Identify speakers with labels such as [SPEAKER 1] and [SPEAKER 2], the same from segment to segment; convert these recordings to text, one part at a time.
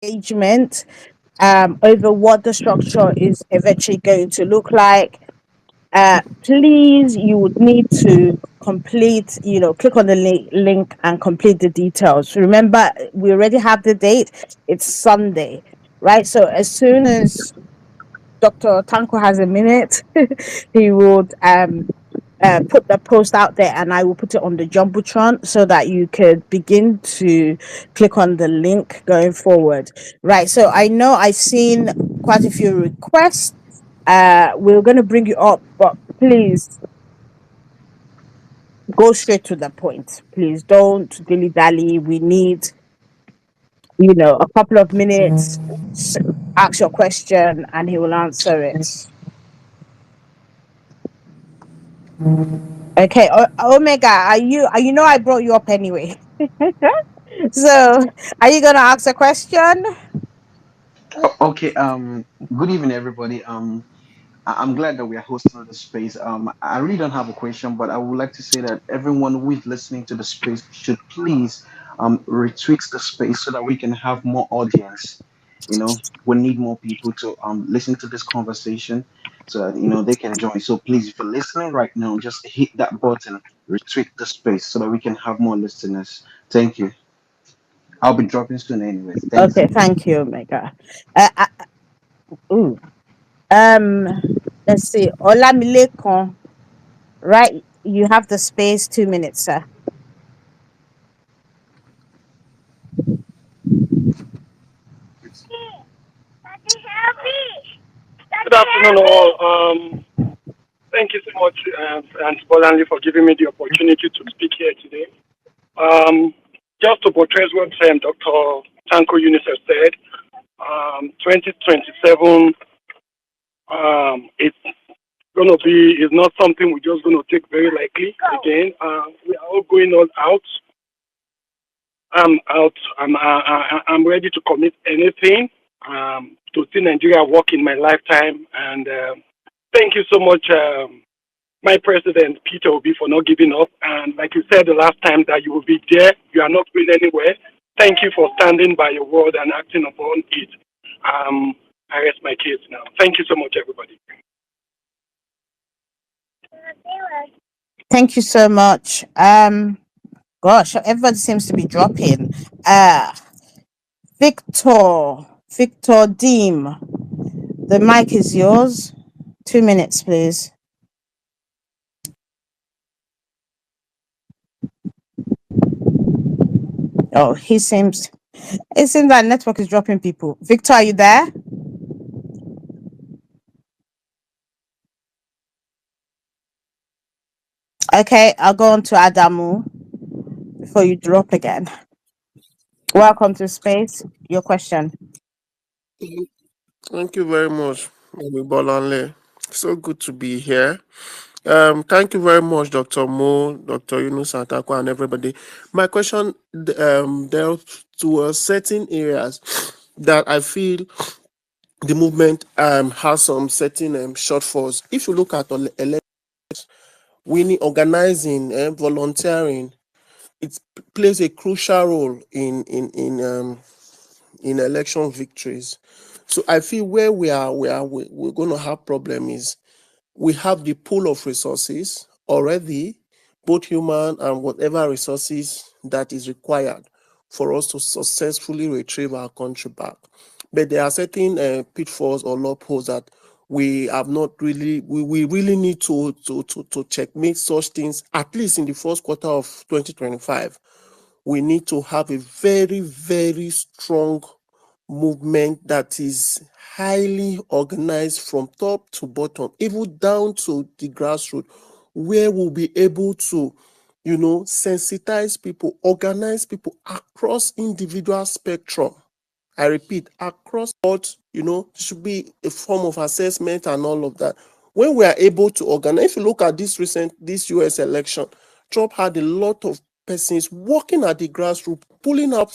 [SPEAKER 1] engagement over what the structure is eventually going to look like. Please, you would need to complete, click on the link and complete the details. Remember, we already have the date. It's Sunday, right? So as soon as Dr. Tanko has a minute, he would put the post out there, and I will put it on the Jumbotron so that you could begin to click on the link going forward. Right. So I know I've seen quite a few requests. We're going to bring you up, but please go straight to the point. Please don't dilly dally. We need, a couple of minutes. Ask your question, and he will answer it. Okay, Omega, you know I brought you up anyway. So, are you gonna ask a question?
[SPEAKER 2] Okay. Good evening, everybody. I'm glad that we are hosting the space. I really don't have a question, but I would like to say that everyone who is listening to the space should please retweet the space so that we can have more audience. We need more people to listen to this conversation so that they can join. So please, if you're listening right now, just hit that button, retweet the space so that we can have more listeners. Thank you. I'll be dropping soon anyways. Thanks.
[SPEAKER 1] Okay, thank you, Omega. Uh, uh, ooh, um, let's see, Olamilekan, right? You have the space. 2 minutes, sir.
[SPEAKER 3] Good afternoon, all. Thank you so much, and Bolanli, for giving me the opportunity to speak here today. Um, just to portray what Dr. Tanko Unicef said, 2027, it's going to be, is not something we're just going to take very lightly. Again, we are all going all out. I'm out. I'm ready to commit anything to see Nigeria work in my lifetime. And thank you so much, my president, Peter Obi, for not giving up. And like you said the last time, that you will be there. You are not going anywhere. Thank you for standing by your word and acting upon it. I rest my case now. Thank you so much, everybody.
[SPEAKER 1] Thank you so much. Gosh, everybody seems to be dropping. Victor Deem, the mic is yours. 2 minutes, please. Oh, it seems that network is dropping people. Victor, are you there? Okay, I'll go on to Adamu before you drop again. Welcome to space. Your question.
[SPEAKER 4] Thank you very much, Amy Bolanle. So good to be here. Thank you very much, Dr. Mo, Dr. Yunus Santakwa, and everybody. My question delves to certain areas that I feel the movement has some certain shortfalls. If you look at winning, organizing, volunteering, it plays a crucial role in election victories. So I feel where we're going to have problem is we have the pool of resources already, both human and whatever resources that is required for us to successfully retrieve our country back. But there are certain pitfalls or loopholes that we have not really, we really need to checkmate such things, at least in the first quarter of 2025. We need to have a very, very strong movement that is highly organized from top to bottom, even down to the grassroots, where we'll be able to, sensitize people, organize people across individual spectrum. I repeat, across board, should be a form of assessment and all of that. When we are able to organize, if you look at this US election, Trump had a lot of persons working at the grassroots, pulling up.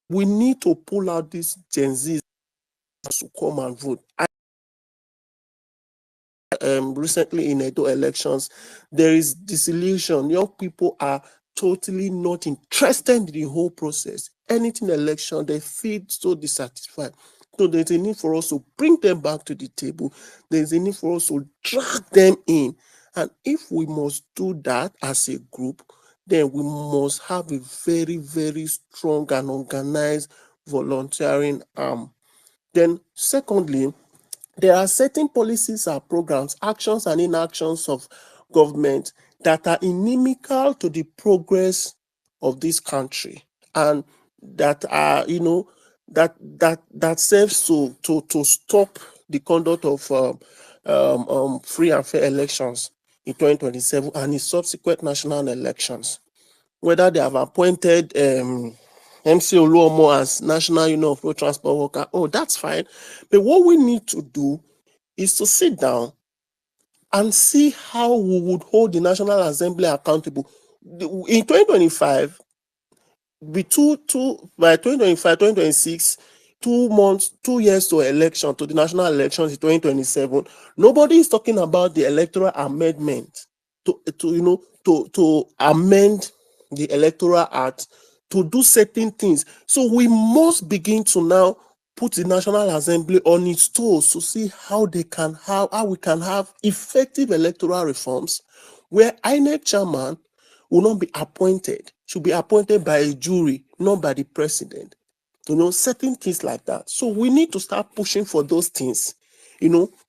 [SPEAKER 4] We need to pull out these Gen Zs to come and vote. Recently in Edo elections, there is disillusion. Young people are totally not interested in the whole process. Anything election, they feel so dissatisfied. So there's a need for us to bring them back to the table. There's a need for us to drag them in. And if we must do that as a group, then we must have a very, very strong and organized volunteering arm. Then secondly, there are certain policies and programs, actions and inactions of government that are inimical to the progress of this country, and that are, that serves to stop the conduct of free and fair elections in 2027 and in subsequent national elections. Whether they have appointed MC Oluomo as National Union of Road Transport Worker, oh, that's fine. But what we need to do is to sit down and see how we would hold the National Assembly accountable. In 2025, by 2025, 2026, 2 months, 2 years to election, to the national elections in 2027, nobody is talking about the electoral amendment to amend the electoral act to do certain things. So we must begin to now put the National Assembly on its toes to see how we can have effective electoral reforms where INEC chairman will not be appointed, should be appointed by a jury, not by the president. Certain things like that. So we need to start pushing for those things,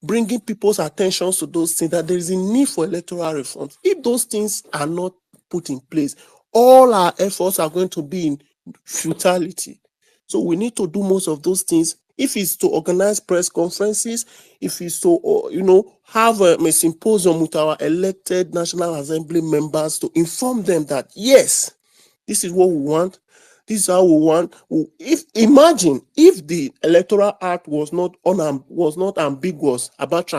[SPEAKER 4] bringing people's attention to those things, that there is a need for electoral reforms. If those things are not put in place, all our efforts are going to be in futility. So we need to do most of those things. If it's to organize press conferences, if it's to, have a symposium with our elected National Assembly members to inform them that, yes, this is what we want, this is how we want. Imagine if the Electoral Act was not ambiguous about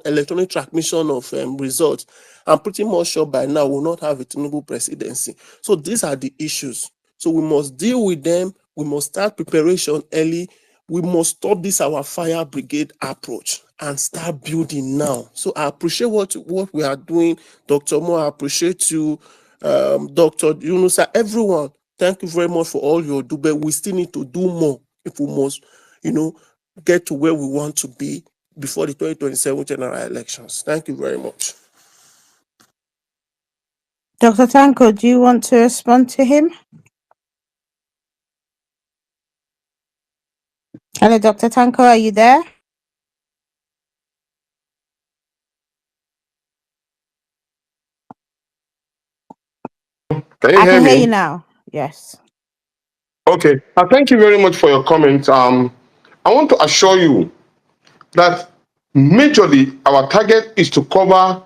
[SPEAKER 4] electronic transmission of results, I'm pretty much sure by now we'll not have a Tinubu presidency. So these are the issues. So we must deal with them. We must start preparation early. We must stop this our fire brigade approach and start building now. So I appreciate what we are doing, Dr. Mo. I appreciate you, Dr. Yunusa, everyone. Thank you very much for all you do, but we still need to do more if we must, get to where we want to be before the 2027 general elections. Thank you very much.
[SPEAKER 1] Dr. Tanko, do you want to respond to him? Hello, Dr. Tanko, are you there?
[SPEAKER 5] Can you
[SPEAKER 1] I
[SPEAKER 5] hear
[SPEAKER 1] can hear
[SPEAKER 5] me?
[SPEAKER 1] you now. Yes.
[SPEAKER 5] Okay. Thank you very much for your comment. I want to assure you that majorly our target is to cover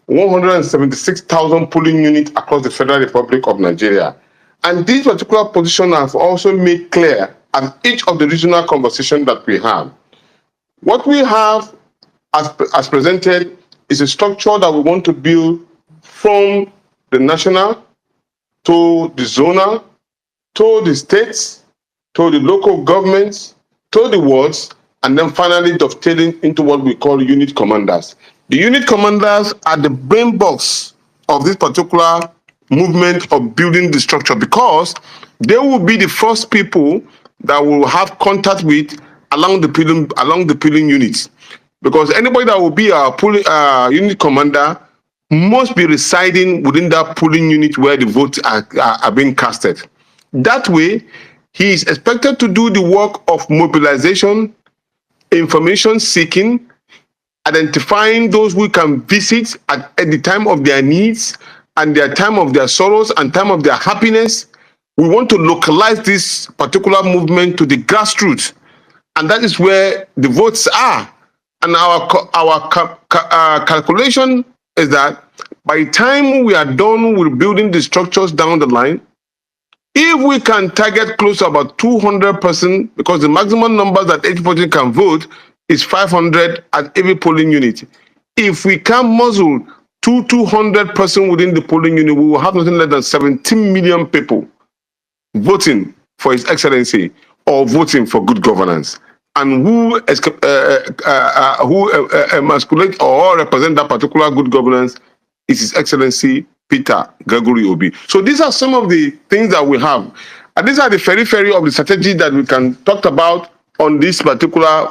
[SPEAKER 5] 176,000 polling units across the Federal Republic of Nigeria. And this particular position has also made clear at each of the regional conversations that we have. What we have as presented is a structure that we want to build from the national to the zonal, to the states, to the local governments, to the wards, and then finally dovetailing into what we call unit commanders. The unit commanders are the brain box of this particular movement of building the structure, because they will be the first people that will have contact with along the polling units. Because anybody that will be a unit commander must be residing within that polling unit where the votes are being casted. That way, he is expected to do the work of mobilization, information seeking, identifying those who can visit at the time of their needs and their time of their sorrows and time of their happiness. We want to localize this particular movement to the grassroots, and that is where the votes are. And our calculation is that by the time we are done with building the structures down the line, if we can target close to about 200 persons, because the maximum number that each person can vote is 500 at every polling unit. If we can muzzle 200 persons within the polling unit, we will have nothing less than 17 million people voting for His Excellency or voting for good governance. And who emasculate or represent that particular good governance is His Excellency Peter Gregory Obi. So these are some of the things that we have. And these are the periphery of the strategy that we can talk about on this particular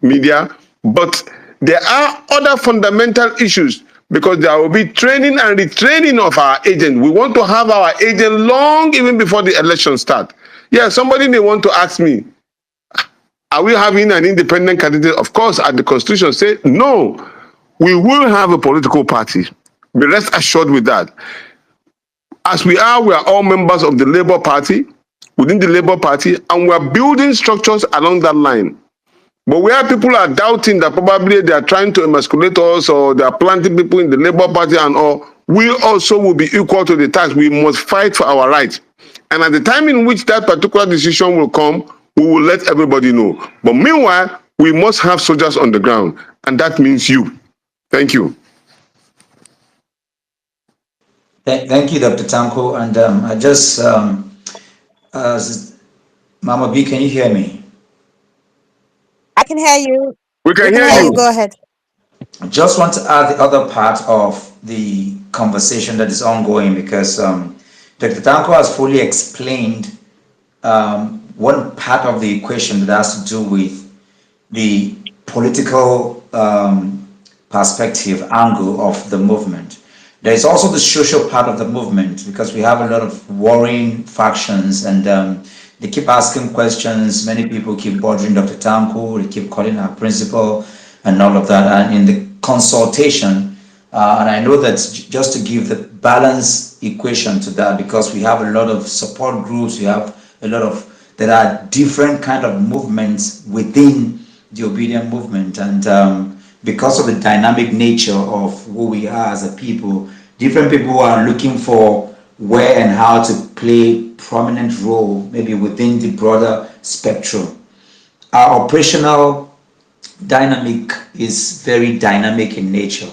[SPEAKER 5] media. But there are other fundamental issues because there will be training and retraining of our agent. We want to have our agent long even before the election start. Yeah, somebody may want to ask me, are we having an independent candidate? Of course, at the Constitution say no. We will have a political party. Be rest assured with that. As we are all members of the Labour Party, within the Labour Party, and we are building structures along that line. But where people are doubting that probably they are trying to emasculate us or they are planting people in the Labour Party and all, we also will be equal to the task. We must fight for our rights. And at the time in which that particular decision will come, we will let everybody know. But meanwhile, we must have soldiers on the ground, and that means you. Thank you.
[SPEAKER 6] Thank you, Dr. Tanko. And I just, Mama B, can you hear me?
[SPEAKER 1] I can hear you.
[SPEAKER 5] We can hear
[SPEAKER 1] hear
[SPEAKER 5] you.
[SPEAKER 1] you. Go ahead.
[SPEAKER 6] I just want to add the other part of the conversation that is ongoing because Dr. Tanko has fully explained one part of the equation that has to do with the political perspective angle of the movement. There is also the social part of the movement because we have a lot of warring factions and they keep asking questions. Many people keep bothering Dr. Tanko, they keep calling our principal and all of that. And in the consultation, and I know that just to give the balance equation to that, because we have a lot of support groups, we have a lot of, there are different kind of movements within the Obidient movement. And because of the dynamic nature of who we are as a people, different people are looking for where and how to play prominent role, maybe within the broader spectrum. Our operational dynamic is very dynamic in nature,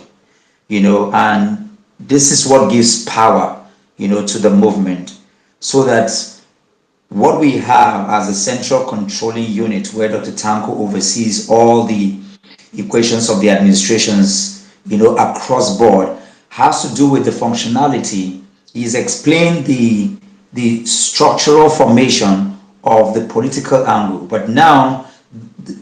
[SPEAKER 6] and this is what gives power, to the movement, so that what we have as a central controlling unit where Dr. Tanko oversees all the equations of the administrations, across board, has to do with the functionality. He's explained the structural formation of the political angle, but now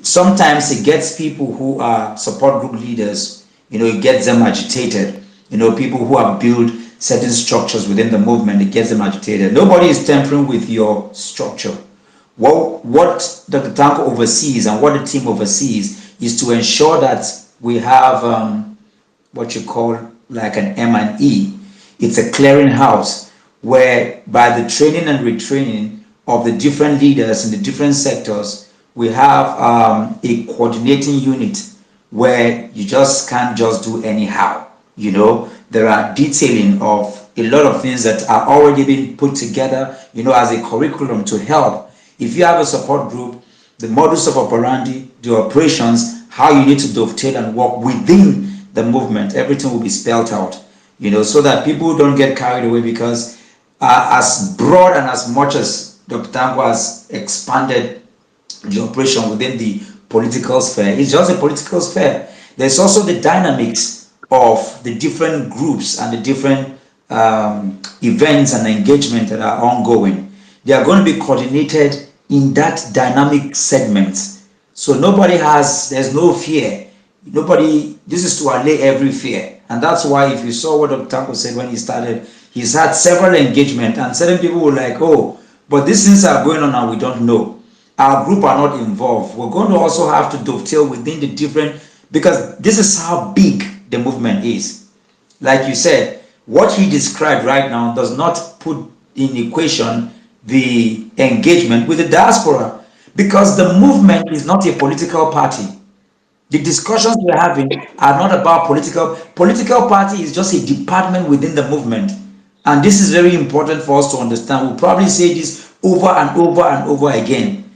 [SPEAKER 6] sometimes it gets people who are support group leaders, it gets them agitated, people who have built certain structures within the movement, it gets them agitated. Nobody is tampering with your structure. What Dr. Tanko oversees and what the team oversees is to ensure that we have what you call like an M&E. It's a clearinghouse where by the training and retraining of the different leaders in the different sectors, we have a coordinating unit where you just can't just do anyhow. There are detailing of a lot of things that are already being put together, as a curriculum to help. If you have a support group, the modus of operandi, the operations, how you need to dovetail and work within the movement, everything will be spelled out, so that people don't get carried away, because as broad and as much as Dr. Tanko has expanded the operation within the political sphere, it's just a political sphere. There's also the dynamics of the different groups and the different events and engagement that are ongoing. They are going to be coordinated in that dynamic segment. So there's no fear. This is to allay every fear. And that's why if you saw what Dr. Tanko said when he started, he's had several engagements and certain people were like, oh, but these things are going on and we don't know. Our group are not involved. We're going to also have to dovetail within the different, because this is how big the movement is. Like you said, what he described right now does not put in equation the engagement with the diaspora, because the movement is not a political party. The discussions we're having are not about political party is just a department within the movement. And this is very important for us to understand. We'll probably say this over and over and over again.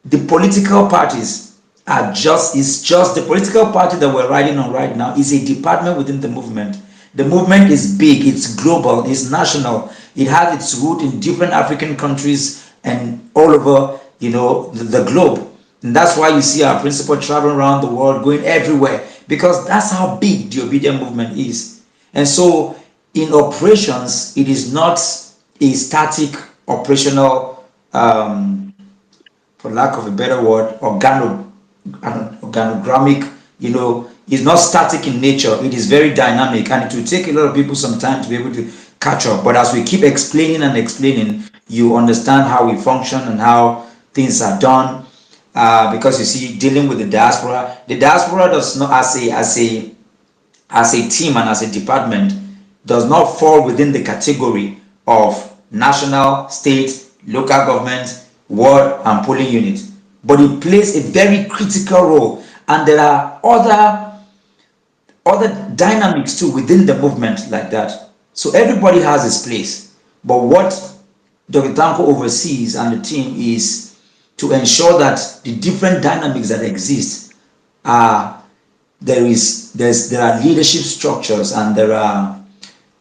[SPEAKER 6] The political parties it's just the political party that we're riding on right now is a department within the movement. The movement is big, it's global, it's national. It has its root in different African countries and all over, the globe. And that's why you see our principal traveling around the world, going everywhere, because that's how big the Obidient movement is. And so in operations, it is not a static operational, for lack of a better word, organogrammic, it's not static in nature. It is very dynamic, and it will take a lot of people some time to be able to catch up. But as we keep explaining and explaining, you understand how we function and how things are done. Because you see, dealing with the diaspora does not, as a team and as a department, does not fall within the category of national, state, local government, ward, and polling unit, but it plays a very critical role. And there are other dynamics too within the movement like that. So everybody has its place. But what Dr. Tanko oversees and the team is to ensure that the different dynamics that exist are there are leadership structures, and there are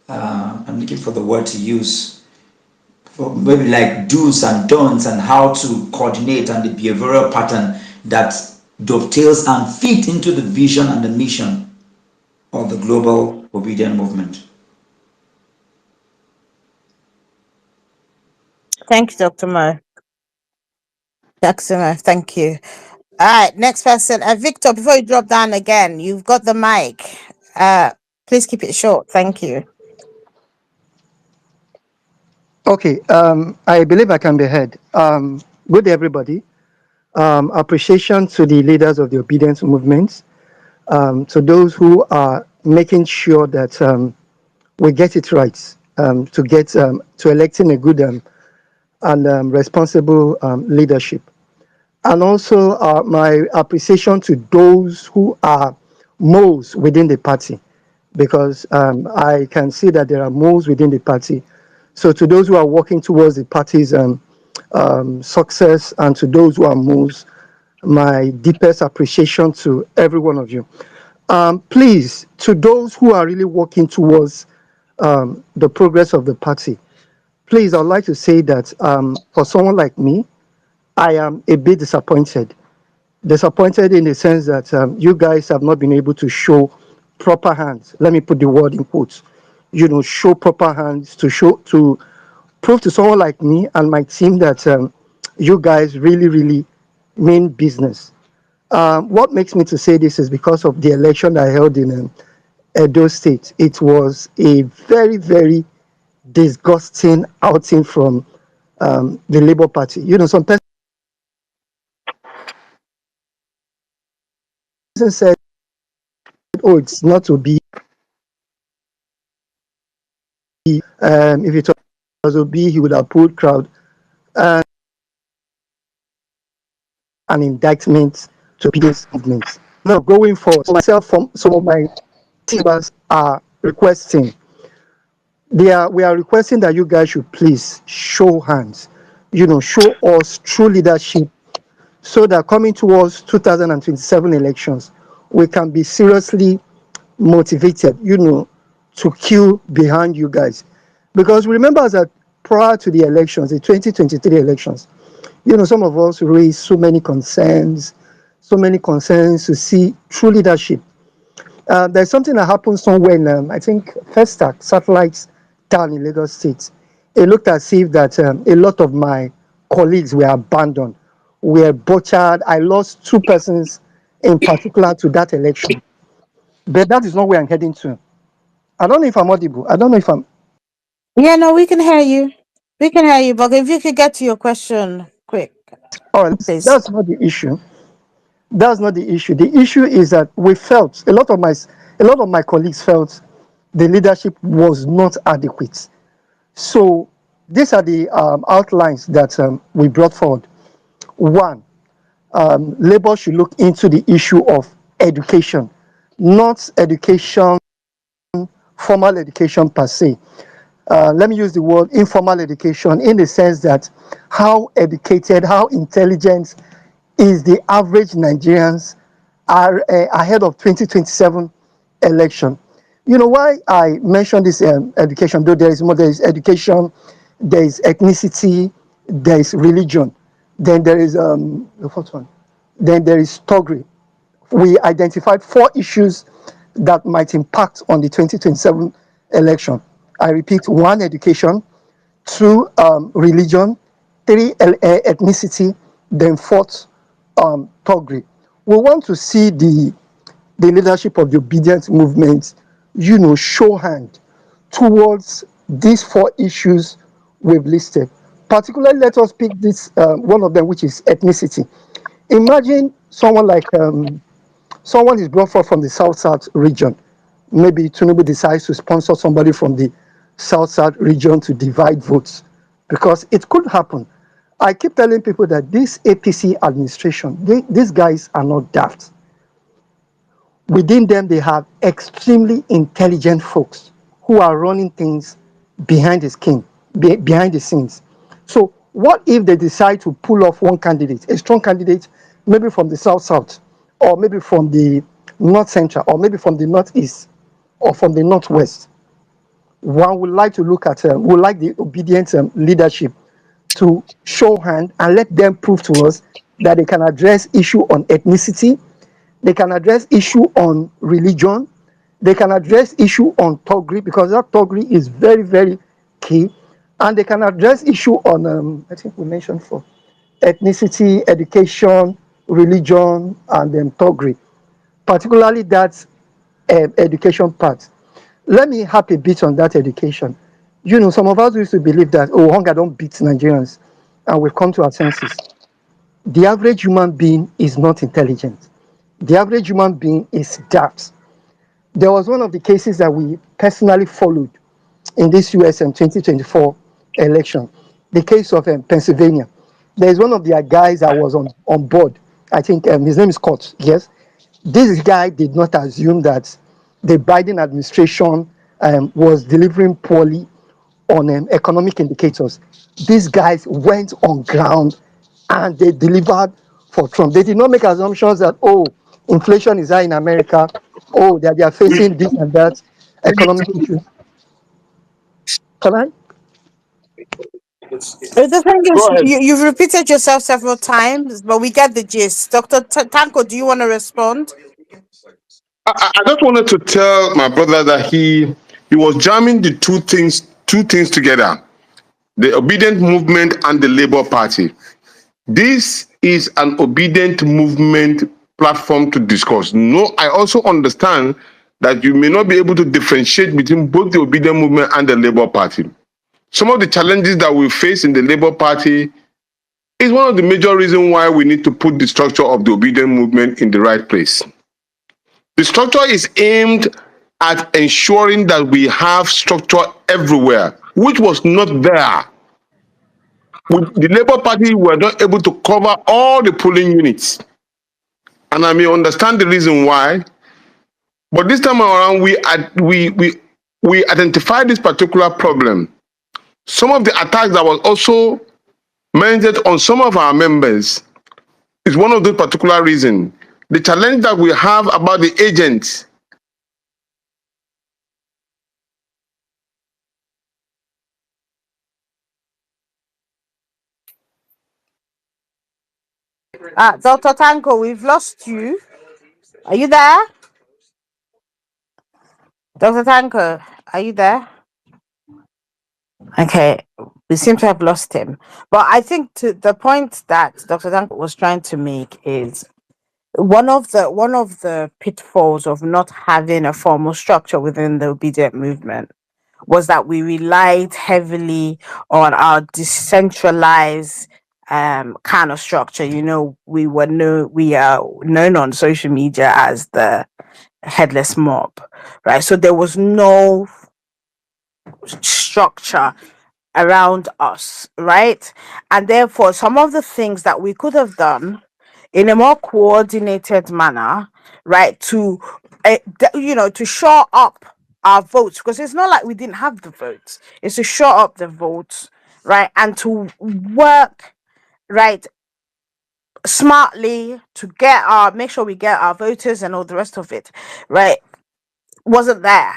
[SPEAKER 6] I'm looking for the word to use, for maybe like do's and don'ts, and how to coordinate, and the behavioral pattern that dovetails and fit into the vision and the mission of the global obedient movement.
[SPEAKER 1] Thank you, Dr. Mo. Dr. Mo, thank you. All right, next person. Victor, before you drop down again, you've got the mic. Please keep it short. Thank you.
[SPEAKER 7] Okay, I believe I can be heard. Good day, everybody. Appreciation to the leaders of the obedience movement, to those who are making sure that we get it right, to electing a good and responsible leadership. And also my appreciation to those who are moles within the party, because I can see that there are moles within the party. So to those who are working towards the party's success, and to those who are moles, my deepest appreciation to every one of you. Please, to those who are really working towards the progress of the party, please, I'd like to say that for someone like me, I am a bit disappointed. Disappointed in the sense that you guys have not been able to show proper hands. Let me put the word in quotes. Show proper hands to prove to someone like me and my team that you guys really, really mean business. What makes me to say this is because of the election I held in Edo State. It was a very, very disgusting outing from the Labour Party. Some person said, "Oh, it's not to be. If it was to be, he would have pulled crowd." And an indictment to this movement. Now, going forward, myself, from some of my team members are requesting. We are requesting that you guys should please show hands. Show us true leadership, so that coming towards 2027 elections, we can be seriously motivated, to queue behind you guys. Because remember that prior to the elections, the 2023 elections, some of us raised so many concerns to see true leadership. There's something that happened somewhere in, I think, Festac, satellites down in Lagos State. It looked as if that a lot of my colleagues were abandoned, were butchered. I lost 2 persons in particular to that election. But that is not where I'm heading to. I don't know if I'm audible. I don't know if I'm.
[SPEAKER 1] Yeah, no, we can hear you. We can hear you, but if you could get to your question quick,
[SPEAKER 7] All right,
[SPEAKER 1] please.
[SPEAKER 7] that's not the issue. That's not the issue. The issue is that we felt a lot of my colleagues felt the leadership was not adequate. So these are the outlines that we brought forward. One, Labour should look into the issue of education, not education, formal education per se. Let me use the word informal education, in the sense that how educated, how intelligent is the average Nigerians are ahead of 2027 election. Why I mention this education, though there is education, there is ethnicity, there is religion, then there is the fourth one, then there is Togri. We identified 4 issues that might impact on the 2027 election. I repeat, one, education; two, religion; three, ethnicity; then fourth, Togri. We want to see the leadership of the Obedient movement, show hand towards these four issues we've listed. Particularly, let us pick this one of them, which is ethnicity. Imagine someone is brought forth from the South region. Maybe Tinubu decides to sponsor somebody from the South region to divide votes, because it could happen. I keep telling people that this APC administration, these guys are not daft. Within them, they have extremely intelligent folks who are running things behind the behind the scenes. So, what if they decide to pull off one candidate, a strong candidate, maybe from the South, or maybe from the North Central, or maybe from the Northeast, or from the Northwest? One would like to look at, would like the Obedient leadership to show hand and let them prove to us that they can address issue on ethnicity, they can address issue on religion, they can address issue on Togri, because that Togri is very, very key, and they can address issue on, I think we mentioned for ethnicity, education, religion, and Togri, particularly that education part. Let me harp a bit on that education. Some of us used to believe that, oh, hunger don't beat Nigerians, and we've come to our senses. The average human being is not intelligent. The average human being is daft. There was one of the cases that we personally followed in this US 2024 election, the case of Pennsylvania. There is one of their guys that was on board. I think his name is Scott. Yes, this guy did not assume that the Biden administration was delivering poorly on economic indicators. These guys went on ground and they delivered for Trump. They did not make assumptions that, oh, inflation is high in America, oh, that they are facing this and that economic issue. Can I?
[SPEAKER 1] The thing
[SPEAKER 3] Go
[SPEAKER 1] is,
[SPEAKER 3] ahead.
[SPEAKER 1] you've repeated yourself several times, but we get the gist. Dr. Tanko, do you want to respond?
[SPEAKER 5] I just wanted to tell my brother that he was jamming the two things together: the Obedient movement and the Labour Party. This is an Obedient movement platform to discuss. No, I also understand that you may not be able to differentiate between both the Obedient movement and the Labour Party. Some of the challenges that we face in the Labour Party is one of the major reasons why we need to put the structure of the Obedient movement in the right place. The structure is aimed at ensuring that we have structure everywhere, which was not there. With the Labour Party, we were not able to cover all the polling units. And I may understand the reason why, but this time around, we identified this particular problem. Some of the attacks that was also mounted on some of our members is one of those particular reasons. The challenge that we have about the agents.
[SPEAKER 1] Dr. Tanko, we've lost you. Are you there? Dr. Tanko, are you there? Okay, we seem to have lost him. But I think to the point that Dr. Tanko was trying to make is one of the pitfalls of not having a formal structure within the Obedient movement was that we relied heavily on our decentralized kind of structure. We are known on social media as the headless mob, right? So there was no structure around us, right? And therefore, some of the things that we could have done in a more coordinated manner, right, to shore up our votes, because it's not like we didn't have the votes, it's to shore up the votes, right, and to work, right, smartly to make sure we get our voters and all the rest of it, right, wasn't there.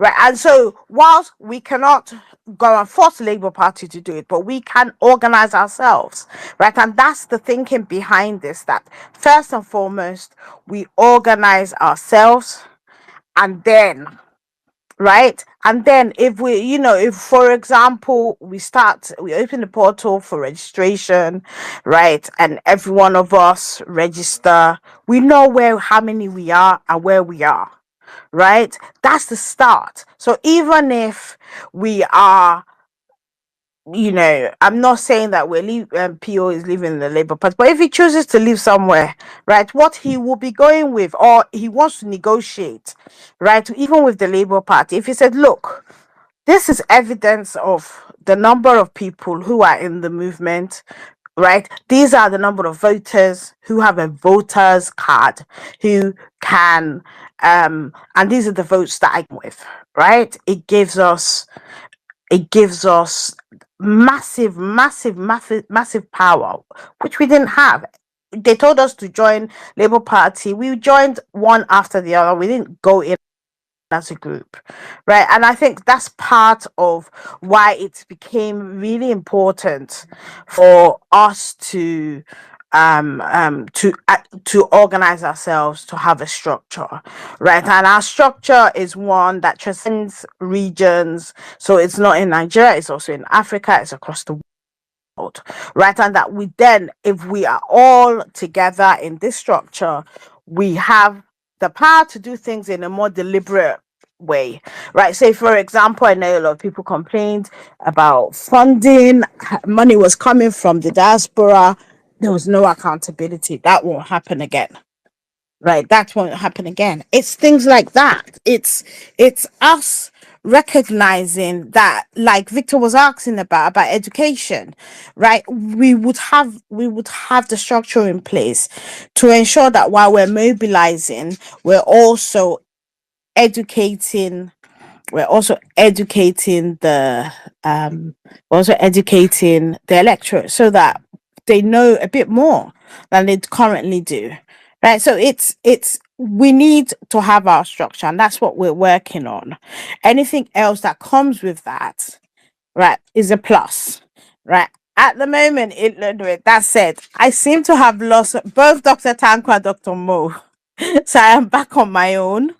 [SPEAKER 1] Right. And so whilst we cannot go and force the Labour Party to do it, but we can organize ourselves. Right. And that's the thinking behind this, that first and foremost, we organize ourselves, and then right? And then if we, if for example we open the portal for registration, right, and every one of us register, we know how many we are and where we are, right? That's the start. So even if we are, I'm not saying that PO is leaving the Labour Party, but if he chooses to live somewhere, right, what he will be going with, or he wants to negotiate, right, even with the Labour Party, if he said, look, this is evidence of the number of people who are in the movement, right? These are the number of voters who have a voter's card, who can, and these are the votes that I'm with, right? It gives us massive power, which we didn't have. They told us to join Labour Party. We joined one after the other. We didn't go in as a group, right? And I think that's part of why it became really important for us to organize ourselves, to have a structure, right? And our structure is one that transcends regions. So it's not in Nigeria, it's also in Africa, it's across the world, right? And that we then, if we are all together in this structure, we have the power to do things in a more deliberate way, right? Say, for example, I know a lot of people complained about funding. Money was coming from the diaspora. There was no accountability. That won't happen again. Right, that won't happen again. It's things like that. It's us recognizing that, like Victor was asking about education, right? We would have the structure in place to ensure that while we're mobilizing, we're also educating we're also educating the electorate, so that they know a bit more than they currently do, right? So it's we need to have our structure, and that's what we're working on. Anything else that comes with that, right, is a plus, right? At the moment, that said, I seem to have lost both Dr. Tanko and Dr. Mo. So I am back on my own.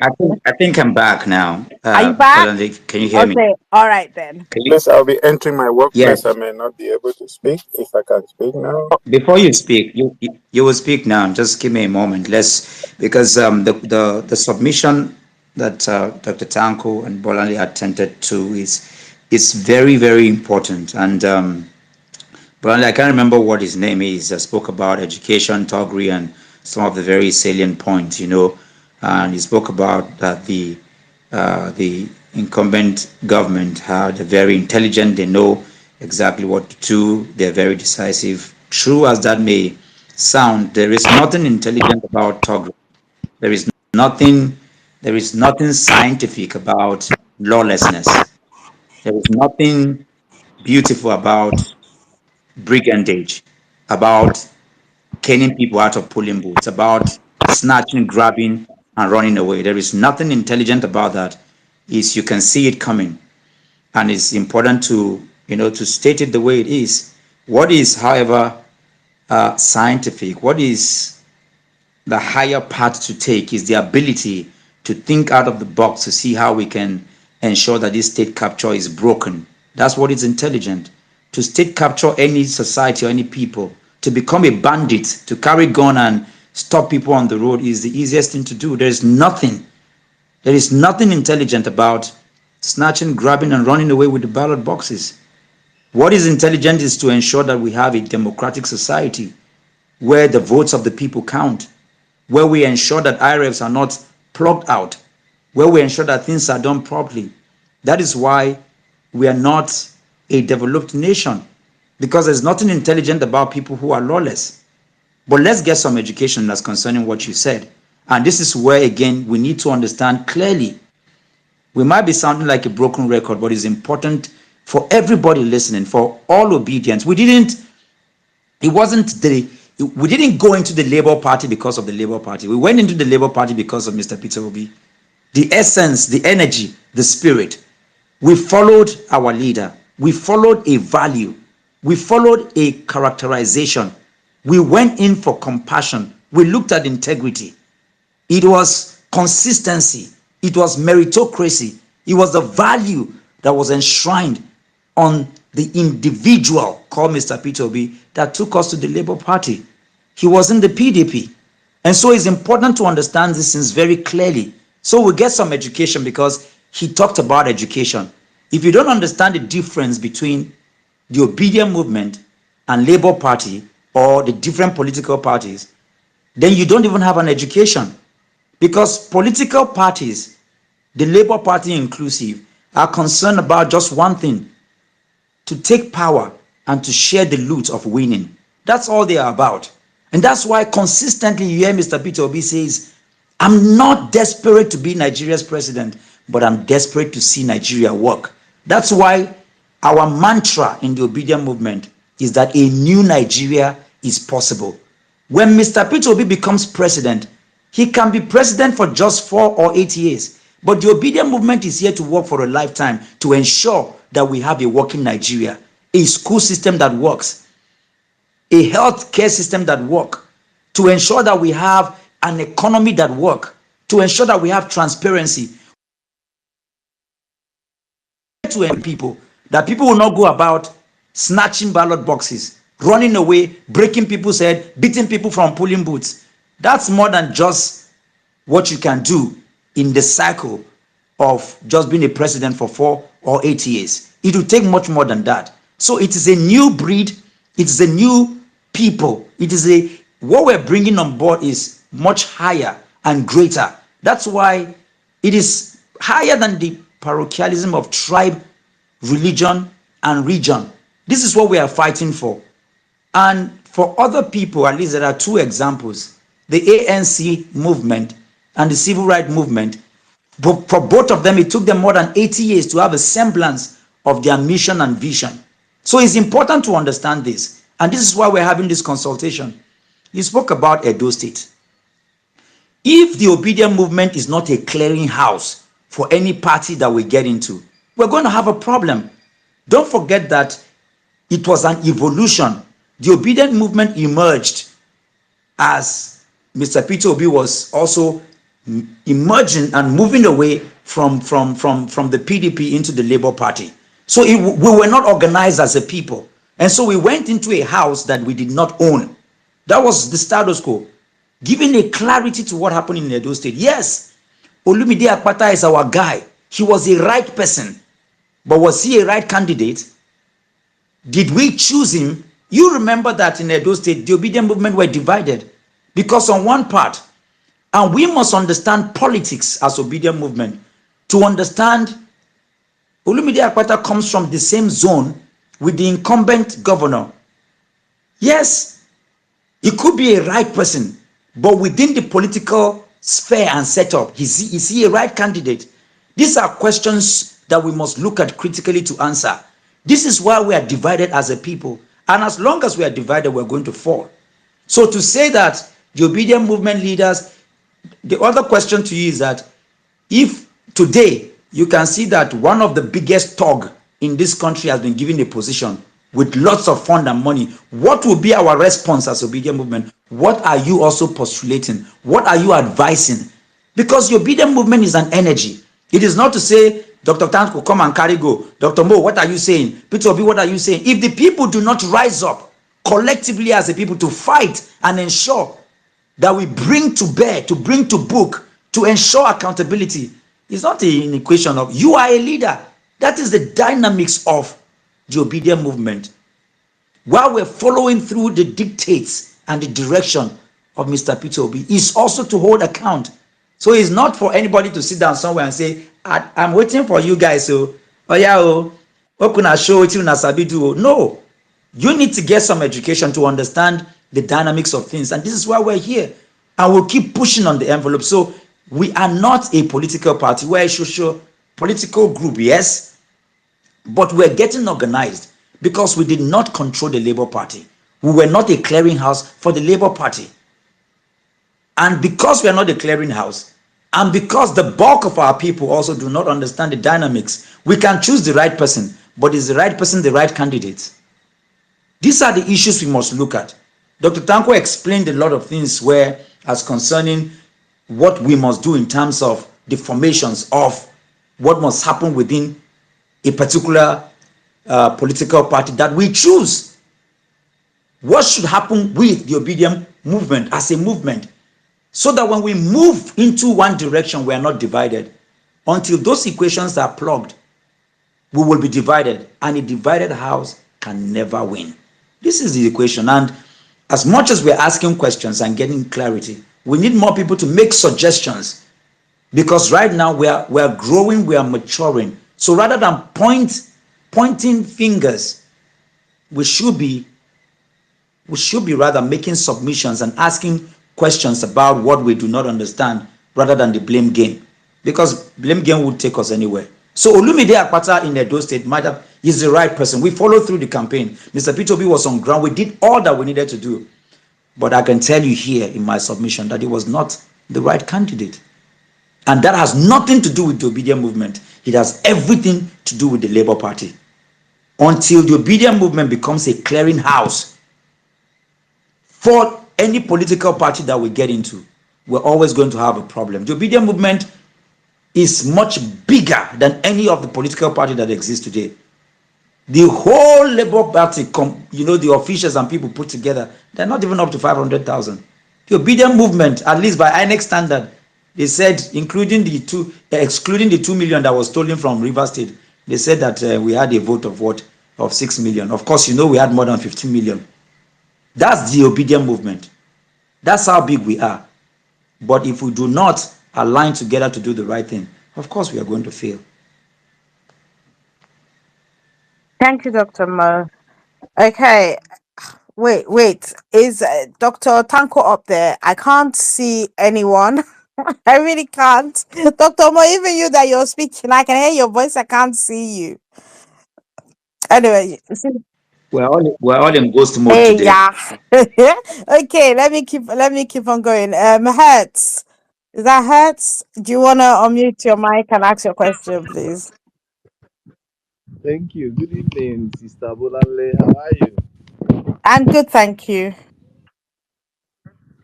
[SPEAKER 6] I think I'm back now.
[SPEAKER 1] Are you back?
[SPEAKER 6] Bolandi, can you hear me?
[SPEAKER 1] Okay, all right then.
[SPEAKER 6] Can you?
[SPEAKER 8] Yes, I'll be entering my
[SPEAKER 6] Yes.
[SPEAKER 8] workplace. I may not be able to speak if I can speak now.
[SPEAKER 6] Before you speak, you will speak now. Just give me a moment. Because the submission that Dr. Tanko and Bolandi attended to is very, very important. And Bolandi, I can't remember what his name is. I spoke about education, Togri, and some of the very salient points, and he spoke about that the incumbent government had a very intelligent. They know exactly what to do. They're very decisive. True as that may sound, there is nothing intelligent about Togri. There is nothing. There is nothing scientific about lawlessness. There is nothing beautiful about brigandage, about caning people out of polling booths, about snatching, grabbing, and running away. There is nothing intelligent about that. Is you can see it coming, and it's important to state it the way it is. What is, however, scientific? What is the higher path to take? Is the ability to think out of the box to see how we can ensure that this state capture is broken. That's what is intelligent. To state capture any society or any people, to become a bandit, to carry gun and stop people on the road is the easiest thing to do. There is nothing intelligent about snatching, grabbing, and running away with the ballot boxes. What is intelligent is to ensure that we have a democratic society where the votes of the people count, where we ensure that IRFs are not plugged out, where we ensure that things are done properly. That is why we are not a developed nation, because there's nothing intelligent about people who are lawless. But let's get some education that's concerning what you said. And this is where, again, we need to understand clearly. We might be sounding like a broken record, but it's important for everybody listening, for all obedience. We didn't go into the Labour Party because of the Labour Party. We went into the Labour Party because of Mr. Peter Obi. The essence, the energy, the spirit. We followed our leader. We followed a value. We followed a characterization. We went in for compassion. We looked at integrity. It was consistency. It was meritocracy. It was the value that was enshrined on the individual called Mr. Peter Obi that took us to the Labour Party. He was in the PDP. And so it's important to understand these things very clearly. So we get some education because he talked about education. If you don't understand the difference between the Obidient movement and Labour Party or the different political parties, then you don't even have an education. Because political parties, the Labour Party inclusive, are concerned about just one thing: to take power and to share the loot of winning. That's all they are about. And that's why consistently you hear Mr. Peter Obi says, I'm not desperate to be Nigeria's president, but I'm desperate to see Nigeria work. That's why our mantra in the Obidient movement is that a new Nigeria is possible. When Mr. Peter Obi becomes president, he can be president for just 4 or 8 years. But the Obidient movement is here to work for a lifetime to ensure that we have a working Nigeria, a school system that works, a health care system that works, to ensure that we have an economy that works, to ensure that we have transparency. To end people, that people will not go about snatching ballot boxes, running away, breaking people's head, beating people from polling booths. That's more than just what you can do in the cycle of just being a president for 4 or 8 years. It will take much more than that. So it is a new breed. It is a new people. It is what we're bringing on board is much higher and greater. That's why it is higher than the parochialism of tribe, religion, and region. This is what we are fighting for. And for other people, at least there are 2 examples: the ANC movement and the civil rights movement. But for both of them, it took them more than 80 years to have a semblance of their mission and vision. So it's important to understand this. And this is why we're having this consultation. You spoke about Edo State. If the Obidient movement is not a clearinghouse for any party that we get into, we're going to have a problem. Don't forget that it was an evolution. The Obidient movement emerged as Mr. Peter Obi was also emerging and moving away from the PDP into the Labour Party. So we were not organized as a people. And so we went into a house that we did not own. That was the status quo, giving a clarity to what happened in Edo State. Yes, Olumide Akpata is our guy. He was a right person. But was he a right candidate? Did we choose him? You remember that in Edo State, the Obidient movement were divided. Because on one part, and we must understand politics as Obidient movement, to understand Olumide Akpata comes from the same zone with the incumbent governor. Yes, he could be a right person, but within the political sphere and setup, is he a right candidate? These are questions that we must look at critically to answer. This is why we are divided as a people. And as long as we are divided, we're going to fall. So to say that the Obidient movement leaders, the other question to you is that if today you can see that one of the biggest thug in this country has been given a position with lots of fund and money, what will be our response as Obidient movement? What are you also postulating? What are you advising? Because the Obidient movement is an energy. It is not to say, Dr. Tanko, come and carry go. Dr. Mo, what are you saying? Peter Obi, what are you saying? If the people do not rise up collectively as a people to fight and ensure that we bring to bear, to bring to book, to ensure accountability, it's not an equation of you are a leader. That is the dynamics of the Obidient movement. While we're following through the dictates and the direction of Mr. Peter Obi, is also to hold account. So it's not for anybody to sit down somewhere and say, I'm waiting for you guys. So, oh yeah, what can I show it you Nasabi do? No, you need to get some education to understand the dynamics of things. And this is why we're here. And we'll keep pushing on the envelope. So we are not a political party. We're a social political group, yes. But we're getting organized because we did not control the Labour Party. We were not a clearinghouse for the Labour Party. And because we are not a clearinghouse, and because the bulk of our people also do not understand the dynamics, we can choose the right person, but is the right person the right candidate? These are the issues we must look at. Dr. Tanko explained a lot of things where, as concerning what we must do in terms of the formations of what must happen within a particular political party that we choose. What should happen with the Obidient movement as a movement, so that when we move into one direction, we are not divided. Until those equations are plugged, we will be divided, and a divided house can never win. This is the equation, and as much as we're asking questions and getting clarity, we need more people to make suggestions, because right now we are growing, we are maturing. So rather than pointing fingers, we should be rather making submissions and asking questions about what we do not understand, rather than the blame game, because blame game would take us anywhere. So Olumide Akpata in Edo State might have, is the right person. We followed through the campaign. Mr. P2B was on ground. We did all that we needed to do. But I can tell you here in my submission that he was not the right candidate. And that has nothing to do with the Obidient movement. It has everything to do with the Labour Party. Until the Obidient movement becomes a clearinghouse for any political party that we get into, we're always going to have a problem. The Obidient movement is much bigger than any of the political party that exists today. The whole Labour Party, the officials and people put together, they're not even up to 500,000. The Obidient movement, at least by INEC standard, they said, excluding the 2 million that was stolen from River State, they said that we had a vote of what? Of 6 million. Of course, we had more than 15 million. That's the Obidient movement. That's how big we are. But if we do not align together to do the right thing, of course we are going to fail.
[SPEAKER 1] Thank you, Dr. Mo. Okay, wait. Is Dr. Tanko up there? I can't see anyone. I really can't. Dr. Mo, even you that you're speaking, I can hear your voice. I can't see you. Anyway,
[SPEAKER 6] We're all in ghost mode
[SPEAKER 1] hey,
[SPEAKER 6] today.
[SPEAKER 1] yeah. Okay, let me keep on going. Hertz. Is that Hertz? Do you wanna unmute your mic and ask your question, please?
[SPEAKER 9] Thank you. Good evening, Sister Bolanle. How are you?
[SPEAKER 1] I'm good, thank you.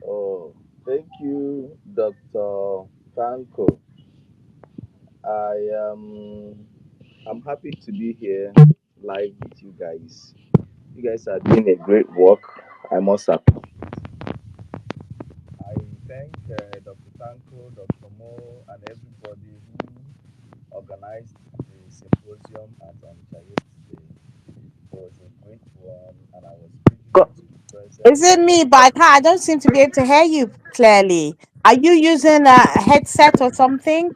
[SPEAKER 9] Oh, thank you, Dr. Franco. I I'm happy to be here live with you guys. You guys are doing a great work. I must appreciate. I thank Dr. Franco, Dr. Mo, and everybody who organized the symposium at Onitsha yesterday. It was a great one, and I was
[SPEAKER 1] Go-
[SPEAKER 9] privileged to be
[SPEAKER 1] Is
[SPEAKER 9] present.
[SPEAKER 1] it me? But I don't seem to be able to hear you clearly. Are you using a headset or something?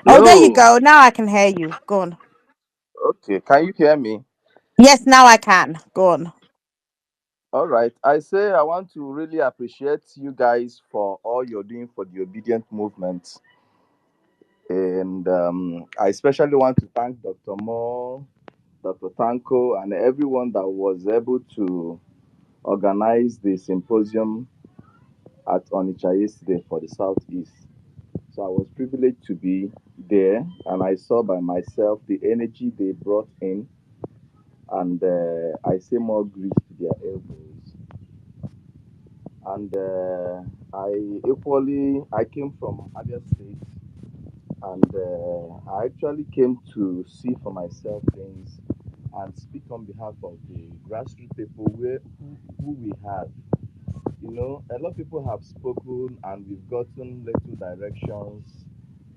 [SPEAKER 1] Oh, there you
[SPEAKER 9] No.
[SPEAKER 1] go. Now I can hear you. Go on.
[SPEAKER 9] Okay, can you hear me?
[SPEAKER 1] Yes, now I can. Go on.
[SPEAKER 9] All right. I say I want to really appreciate you guys for all you're doing for the Obedient movement. And I especially want to thank Dr. Moore, Dr. Tanko, and everyone that was able to organize the symposium at Onitsha yesterday for the Southeast. So I was privileged to be there, and I saw by myself the energy they brought in, and I say more grease to their elbows. And I came from Abia State, and I actually came to see for myself things and speak on behalf of the grassroots people who we have. A lot of people have spoken, and we've gotten little directions,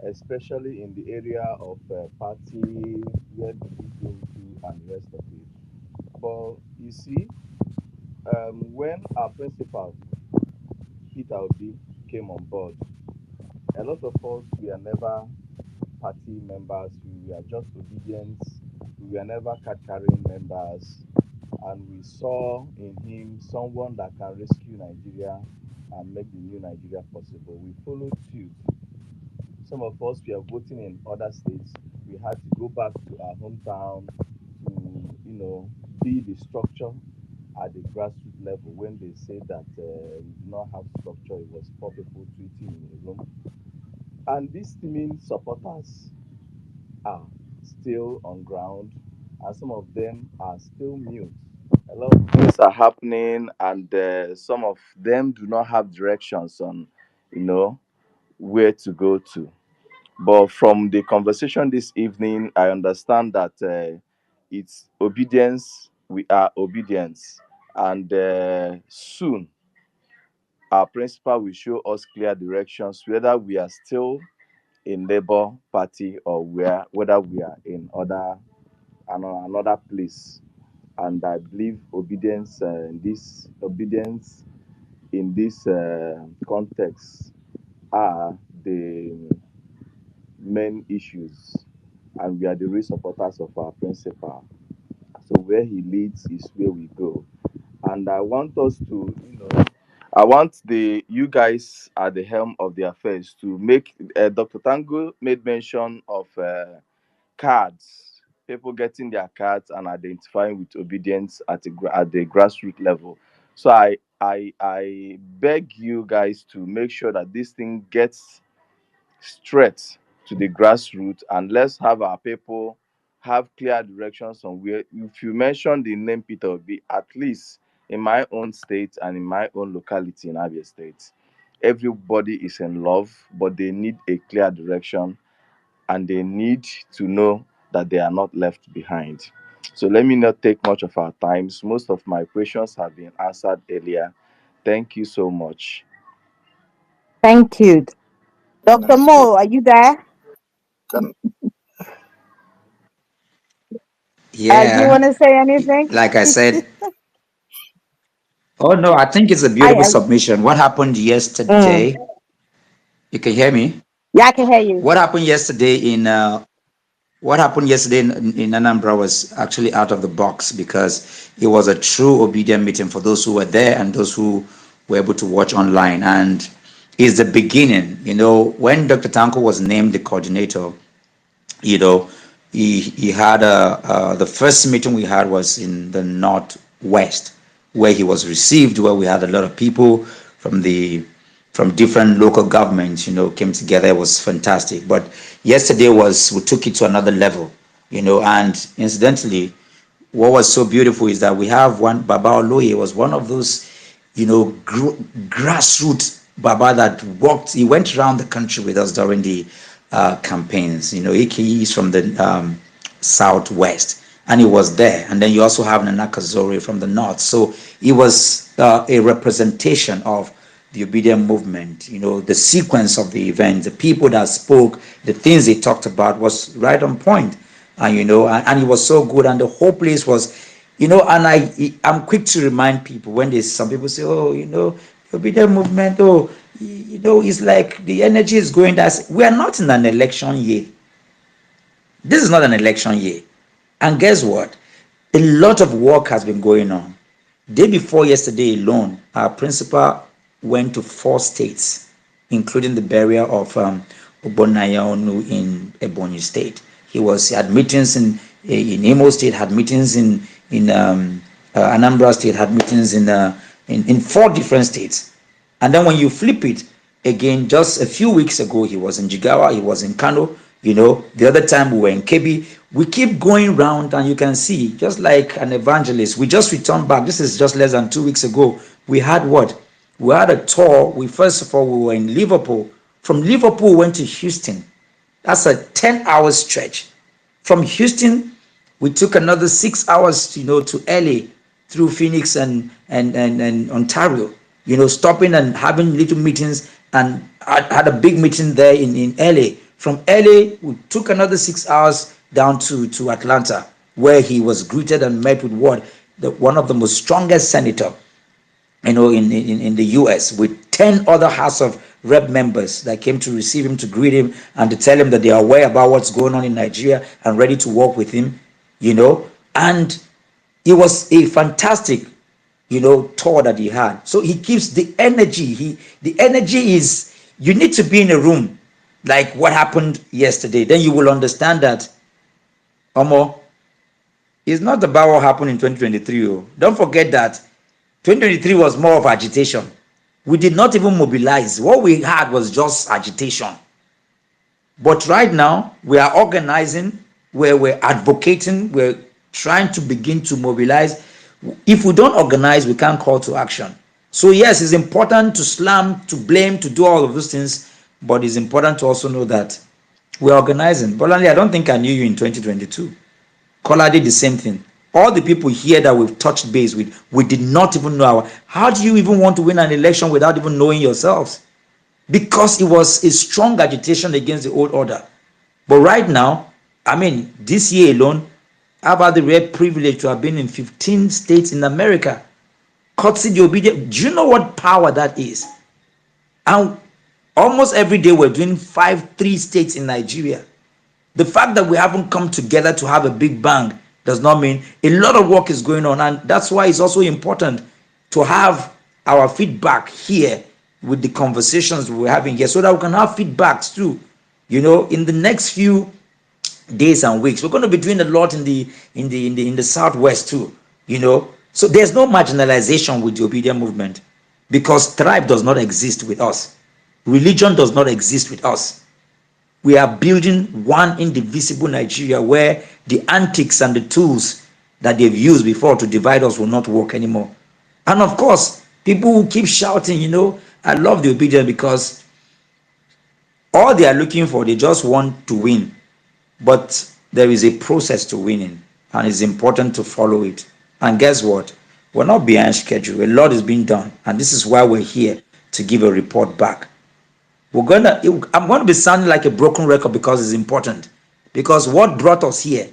[SPEAKER 9] especially in the area of party, where do we go to, and the rest of it. But you see, when our principal, Peter Obi, came on board, a lot of us we are never party members, we are just obedience, we were never card carrying members, and we saw in him someone that can rescue Nigeria and make the new Nigeria possible. We followed suit. Some of us were voting in other states. We had to go back to our hometown to, be the structure at the grassroots level. When they say that we do not have structure, it was four people tweeting in a room. And these teaming supporters are still on ground, and some of them are still mute. A lot of things are happening, and some of them do not have directions on, you know, where to go to. But from the conversation this evening, I understand that it's obedience. We are obedience, and soon our principal will show us clear directions whether we are still in Labour Party or whether we are in another place. And I believe obedience in this context are the main issues, and we are the real supporters of our principal. So where he leads is where we go. And I want us to, I want the you guys at the helm of the affairs to make. Dr. Tango made mention of cards, people getting their cards and identifying with obedience at the grassroots level. So I beg you guys to make sure that this thing gets straight to the grassroots, and let's have our people have clear directions on where. If you mention the name Peter Obi, at least in my own state and in my own locality in Abia State, everybody is in love, but they need a clear direction, and they need to know that they are not left behind. So let me not take much of our times. Most of my questions have been answered earlier. Thank you so much.
[SPEAKER 1] Thank you.
[SPEAKER 8] Can I
[SPEAKER 1] Dr.
[SPEAKER 8] speak?
[SPEAKER 1] Mo, are you there?
[SPEAKER 8] Can
[SPEAKER 1] Do you
[SPEAKER 6] Yeah,
[SPEAKER 1] want to say anything?
[SPEAKER 6] like I said, oh no, I think it's a beautiful
[SPEAKER 1] I
[SPEAKER 6] submission. What happened
[SPEAKER 1] mm,
[SPEAKER 6] yesterday? You can hear me?
[SPEAKER 1] yeah, I can hear you.
[SPEAKER 6] What happened yesterday in Anambra was actually out of the box because it was a true obedient meeting for those who were there and those who were able to watch online. And it's the beginning. When Dr. Tanko was named the coordinator, you know, he had the first meeting we had was in the northwest, where he was received, where we had a lot of people from different local governments, came together. It was fantastic. But yesterday we took it to another level, and incidentally, what was so beautiful is that we have one Baba Oloye was one of those, grassroots Baba that walked. He went around the country with us during the campaigns. He's from the southwest, and he was there. And then you also have Nanaka Zori from the north. So he was a representation of the obedient movement. The sequence of the event, the people that spoke, the things they talked about was right on point. And and it was so good, and the whole place was, and I'm quick to remind people when there's some people say, oh, the obedient movement, oh, it's like the energy is going. We are not in an election year. This is not an election year. And guess what? A lot of work has been going on. Day before yesterday alone, our principal went to 4 states, including the burial of Obonayaonu in Ebonyi State. He had meetings in Imo State, had meetings in Anambra State, had meetings in 4 different states. And then when you flip it again, just a few weeks ago, he was in Jigawa, he was in Kano. The other time we were in Kebi. We keep going round, and you can see, just like an evangelist, we just returned back. This is just less than 2 weeks ago. We had what? We had a tour. First of all, we were in Liverpool. From Liverpool, we went to Houston. That's a 10-hour stretch. From Houston, we took another 6 hours, to LA through Phoenix and Ontario, stopping and having little meetings, and had a big meeting there in LA. From LA, we took another 6 hours down to Atlanta, where he was greeted and met with one of the most strongest senator, in the US, with 10 other House of Rep members that came to receive him, to greet him, and to tell him that they are aware about what's going on in Nigeria and ready to work with him, and it was a fantastic, tour that he had. So he keeps the energy. The energy is, you need to be in a room like what happened yesterday. Then you will understand that, Omo, it's not about what happened in 2023. Oh. Don't forget that 2023 was more of agitation. We did not even mobilize. What we had was just agitation. But right now, we are organizing, where we're advocating, we're trying to begin to mobilize. If we don't organize, we can't call to action. So yes, it's important to slam, to blame, to do all of those things, but it's important to also know that we're organizing. Bolanle, I don't think I knew you in 2022. Kola did the same thing. All the people here that we've touched base with, we did not even know how do you even want to win an election without even knowing yourselves? Because it was a strong agitation against the old order. But right now, I mean, this year alone, I've had the rare privilege to have been in 15 states in America. Courtesy the Obidient. Do you know what power that is? And almost every day we're doing 3 states in Nigeria. The fact that we haven't come together to have a big bang does not mean a lot of work is going on. And that's why it's also important to have our feedback here with the conversations we're having here so that we can have feedbacks too. You know, in the next few days and weeks, we're going to be doing a lot in the southwest too, you know. So there's no marginalization with the Obedient movement because tribe does not exist with us. Religion does not exist with us. We are building one indivisible Nigeria where the antics and the tools that they've used before to divide us will not work anymore. And of course, people who keep shouting, you know, I love the Obedient because all they are looking for, they just want to win. But there is a process to winning, and it's important to follow it. And guess what? We're not behind schedule. A lot is being done, and this is why we're here to give a report back. I'm going to be sounding like a broken record because it's important. Because what brought us here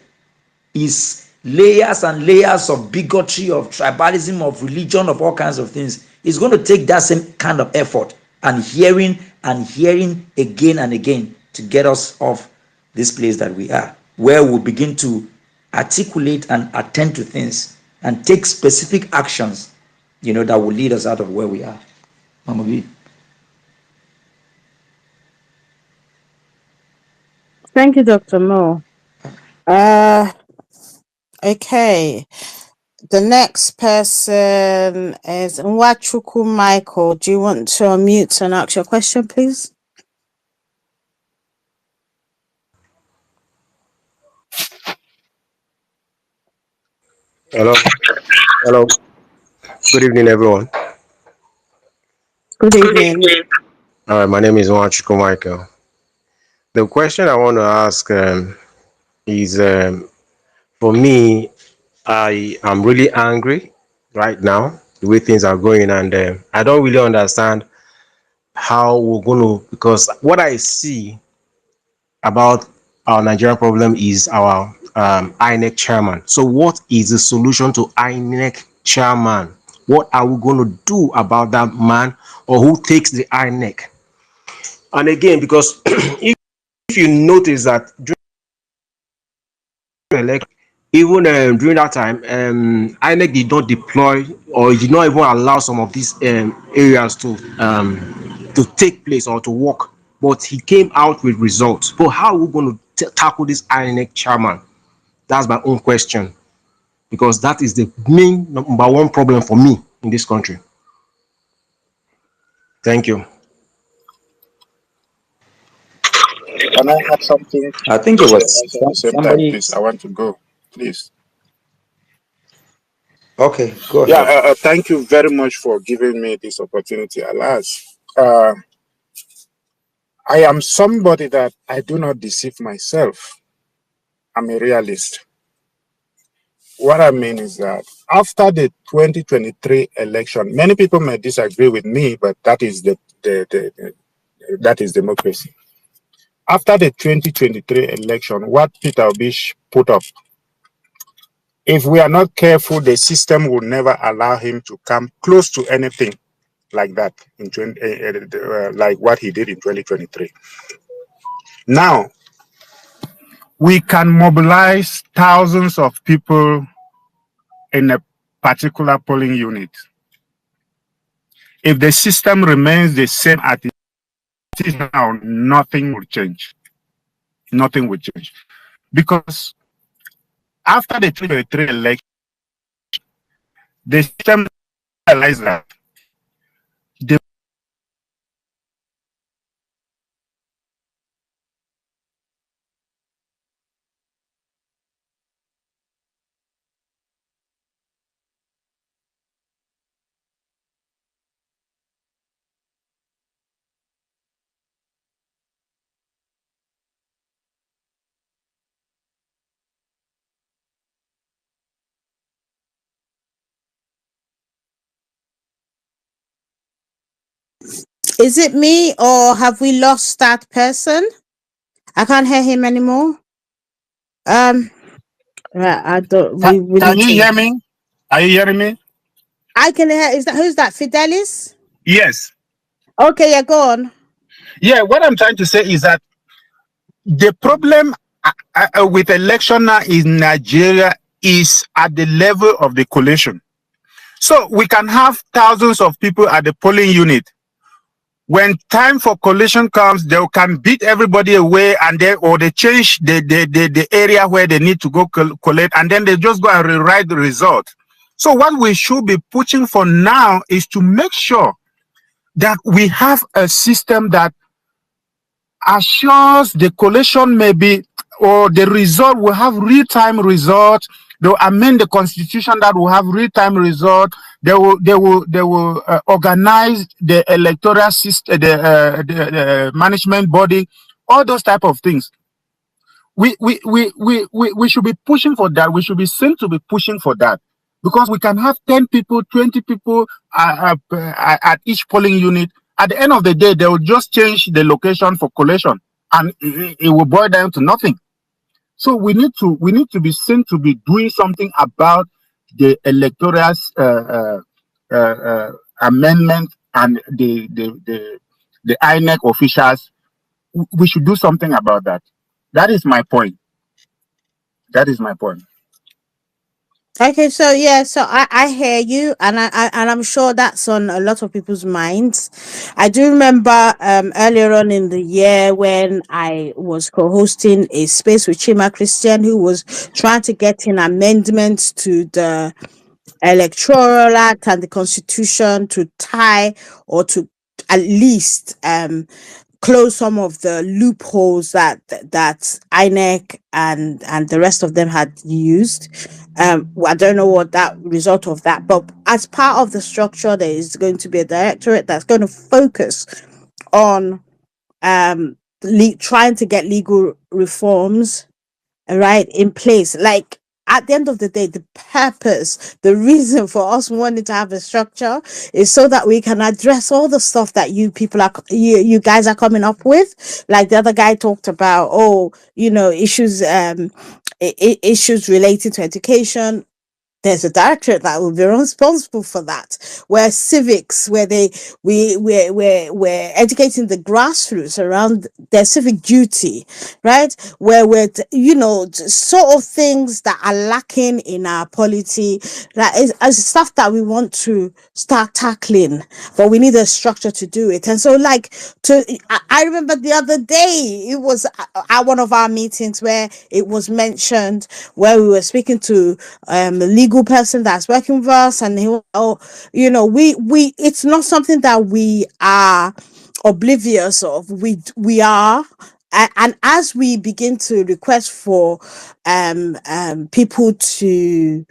[SPEAKER 6] is layers and layers of bigotry, of tribalism, of religion, of all kinds of things. It's going to take that same kind of effort and hearing again and again to get us off this place that we are, where we begin to articulate and attend to things and take specific actions, you know, that will lead us out of where we are. Mama B.
[SPEAKER 1] Thank you, Dr. Mo. Uh, okay. The next person is Nwachuku Michael. Do you want to unmute and ask your question, please?
[SPEAKER 10] Hello, hello. Good evening, everyone.
[SPEAKER 1] Good evening.
[SPEAKER 10] My name is Nwachukwu Michael. The question I want to ask is for me, I am really angry right now, the way things are going, and I don't really understand how we're going to, because what I see about our Nigerian problem is our INEC chairman. So, what is the solution to INEC chairman? What are we going to do about that man, or who takes the INEC? And again, because if you notice that during the election, even during that time, INEC did not deploy or did not even allow some of these areas to take place or to work. But he came out with results. But how are we going to tackle this INEC chairman? That's my own question, because that is the main number one problem for me in this country. Thank you.
[SPEAKER 8] Can I add something
[SPEAKER 6] I think it
[SPEAKER 8] to the
[SPEAKER 6] was
[SPEAKER 8] answer at the same time,
[SPEAKER 6] somebody.
[SPEAKER 8] please? I want to go, please.
[SPEAKER 6] Okay, go
[SPEAKER 8] Yeah,
[SPEAKER 6] ahead.
[SPEAKER 8] thank you very much for giving me this opportunity. Alas, I am somebody that I do not deceive myself. I'm a realist. What I mean is that after the 2023 election, many people may disagree with me, but that is that is democracy. After the 2023 election, what Peter Obi put up, if we are not careful, the system will never allow him to come close to anything like that in like what he did in 2023. Now, we can mobilize thousands of people in a particular polling unit. If the system remains the same as it is now, nothing will change. Nothing will change. Because after the 2023 election, the system realized that the
[SPEAKER 1] Is it me or have we lost that person? I can't hear him anymore. Right, I don't. We
[SPEAKER 8] Can
[SPEAKER 1] need
[SPEAKER 8] you
[SPEAKER 1] to.
[SPEAKER 8] hear me? Are you hearing me?
[SPEAKER 1] I can hear. Is that who's that? Fidelis?
[SPEAKER 8] Yes.
[SPEAKER 1] Okay, yeah, go on.
[SPEAKER 8] Yeah, what I'm trying to say is that the problem with election now in Nigeria is at the level of the collation. So we can have thousands of people at the polling unit. When time for collation comes, they can beat everybody away, and they change the area where they need to go collect, and then they just go and rewrite the result. So what we should be pushing for now is to make sure that we have a system that assures the collation may be, or the result will have real-time result. They'll amend the constitution that will have real-time result. They will organize the electoral system, the management body, all those type of things. We should be pushing for that. We should be seen to be pushing for that, because we can have 10 people, 20 people at each polling unit. At the end of the day, they will just change the location for collation, and it will boil down to nothing. So we need to be seen to be doing something about the electoral amendment, and the INEC officials. We should do something about that. That is my point. That is my point.
[SPEAKER 1] Okay, so yeah, so I hear you, and I'm sure that's on a lot of people's minds. I do remember earlier on in the year when I was co-hosting a space with Chima Christian, who was trying to get in amendments to the electoral act and the constitution to tie, or to at least close some of the loopholes that INEC and the rest of them had used. I don't know what that result of that, but as part of the structure, there is going to be a directorate that's going to focus on trying to get legal reforms right in place. Like, at the end of the day, the purpose, the reason for us wanting to have a structure is so that we can address all the stuff that you guys are coming up with. Like the other guy talked about, issues, issues relating to education. There's a directorate that will be responsible for that. Where civics, where we're educating the grassroots around their civic duty, right? Where sort of things that are lacking in our polity, that is as stuff that we want to start tackling, but we need a structure to do it. And so, I remember the other day, it was at one of our meetings where it was mentioned, where we were speaking to the legal person that's working with us, and he was, we it's not something that we are oblivious of. We are. And as we begin to request for people to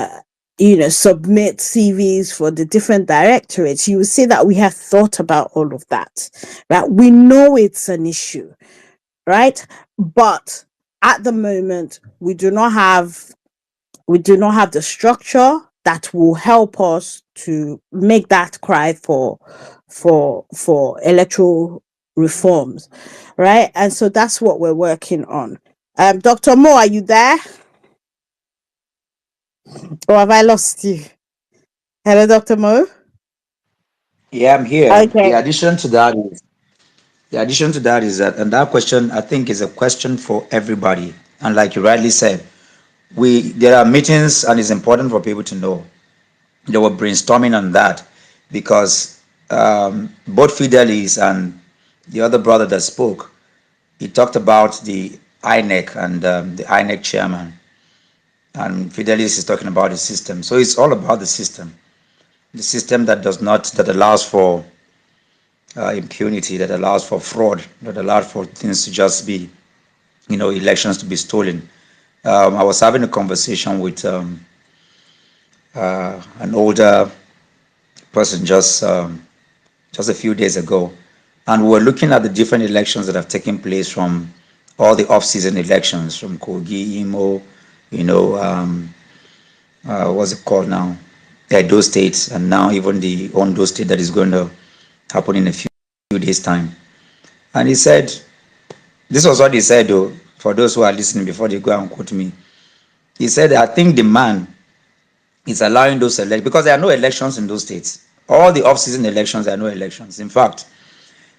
[SPEAKER 1] submit CVs for the different directorates, you will see that we have thought about all of that, right? We know it's an issue, right? But at the moment, we do not have the structure that will help us to make that cry for electoral reforms, right? And so that's what we're working on. Dr. Mo, are you there? Or have I lost you? Hello, Dr. Mo?
[SPEAKER 6] Yeah, I'm here.
[SPEAKER 1] Okay.
[SPEAKER 6] The addition to that is that, and that question I think is a question for everybody. And like you rightly said, there are meetings, and it's important for people to know. They were brainstorming on that because both Fidelis and the other brother that spoke, he talked about the INEC and the INEC chairman, and Fidelis is talking about the system. So it's all about the system that allows for impunity, that allows for fraud, that allows for things to just be, elections to be stolen. I was having a conversation with an older person just a few days ago, and we were looking at the different elections that have taken place, from all the off-season elections, from Kogi, Imo, what's it called now? Edo State, and now even the Ondo State that is going to happen in a few days' time. And he said, this was what he said though, for those who are listening before they go and quote me. He said, I think the man is allowing those elections, because there are no elections in those states. All the off-season elections, there are no elections. In fact,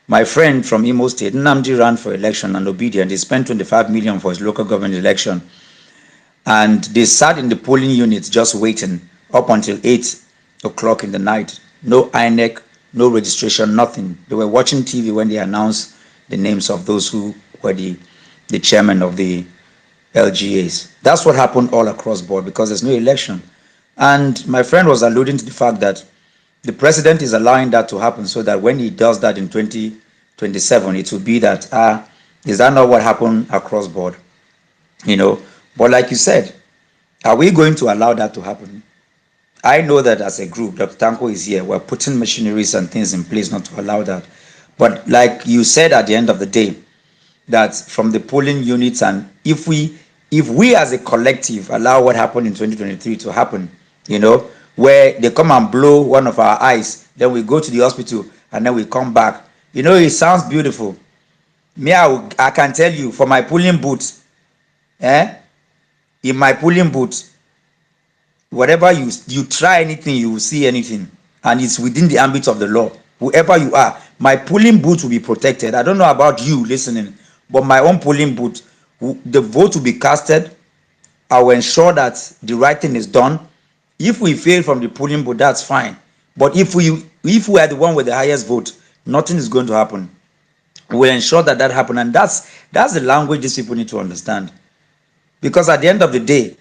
[SPEAKER 6] my friend from Imo State, Nnamdi, ran for election and Obidient. He spent 25 million for his local government election. And they sat in the polling units just waiting up until 8 o'clock in the night. No INEC, no registration, nothing. They were watching TV when they announced the names of those who were the chairman of the LGAs. That's what happened all across board because there's no election. And my friend was alluding to the fact that the president is allowing that to happen so that when he does that in 2027, it will be that, is that not what happened across board? You know, but like you said, are we going to allow that to happen? I know that as a group, Dr. Tanko is here, we're putting machineries and things in place not to allow that. But like you said at the end of the day, that from the polling units, and if we as a collective allow what happened in 2023 to happen, you know, where they come and blow one of our eyes, then we go to the hospital and then we come back. You know, it sounds beautiful. Me, I can tell you, for my polling booth, in my polling booth, whatever you try anything, you will see anything, and it's within the ambit of the law. Whoever you are, my polling booth will be protected. I don't know about you listening, but my own polling booth, the vote will be casted. I will ensure that the right thing is done. If we fail from the polling booth, that's fine. But if we are the one with the highest vote, nothing is going to happen. We'll ensure that happens, and that's the language these people need to understand. Because at the end of the day,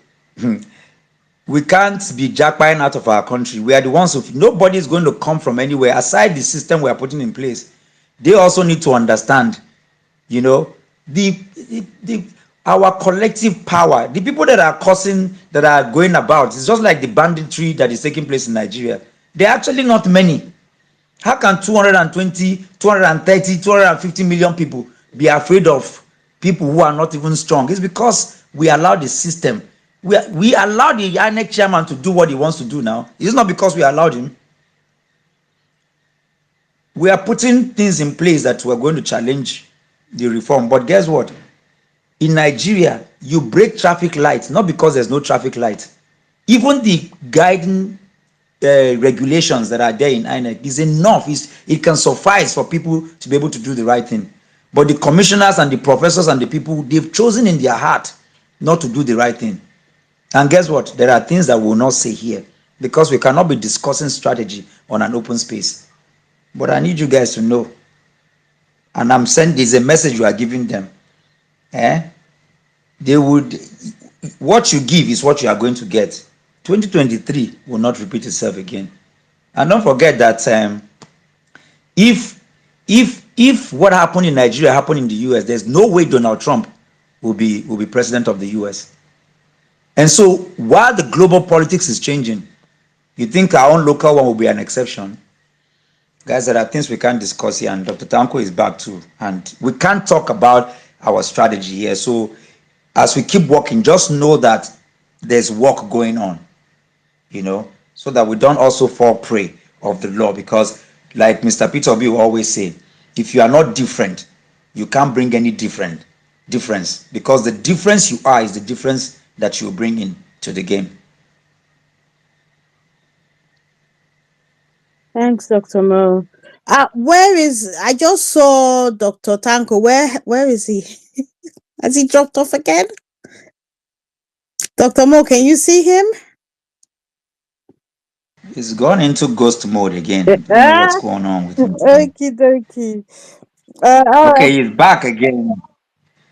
[SPEAKER 6] we can't be jackpying out of our country. We are the ones who, nobody is going to come from anywhere aside the system we are putting in place. They also need to understand, you know, our collective power. The people that are causing, that are going about, it's just like the banditry that is taking place in Nigeria. They're actually not many. How can 220, 230, 250 million people be afraid of people who are not even strong? It's because we allow the system. We allow the INEC chairman to do what he wants to do now. It's not because we allowed him. We are putting things in place that we're going to challenge the reform. But guess what? In Nigeria, you break traffic lights, not because there's no traffic light. Even the guiding regulations that are there in INEC is enough. It can suffice for people to be able to do the right thing. But the commissioners and the professors and the people, they've chosen in their heart not to do the right thing. And guess what? There are things that we will not say here because we cannot be discussing strategy on an open space. But I need you guys to know, and I'm sending, there's a message you are giving them. They would, what you give is what you are going to get. 2023 will not repeat itself again. And don't forget that if what happened in Nigeria happened in the US, there's no way Donald Trump will be president of the US. And so while the global politics is changing, you think our own local one will be an exception? Guys, there are things we can't discuss here, and Dr. Tanko is back too. And we can't talk about our strategy here. So as we keep working, just know that there's work going on, you know, so that we don't also fall prey of the law. Because like Mr. Peter Obi will always say, if you are not different, you can't bring any difference. Because the difference you are is the difference that you bring in to the game.
[SPEAKER 1] Thanks, Dr. Mo. I just saw Dr. Tanko. Where is he? Has he dropped off again? Dr. Mo, can you see him?
[SPEAKER 6] He's gone into ghost mode again. Don't know what's going on with him.
[SPEAKER 1] Okie dokie.
[SPEAKER 6] Okay, he's back again.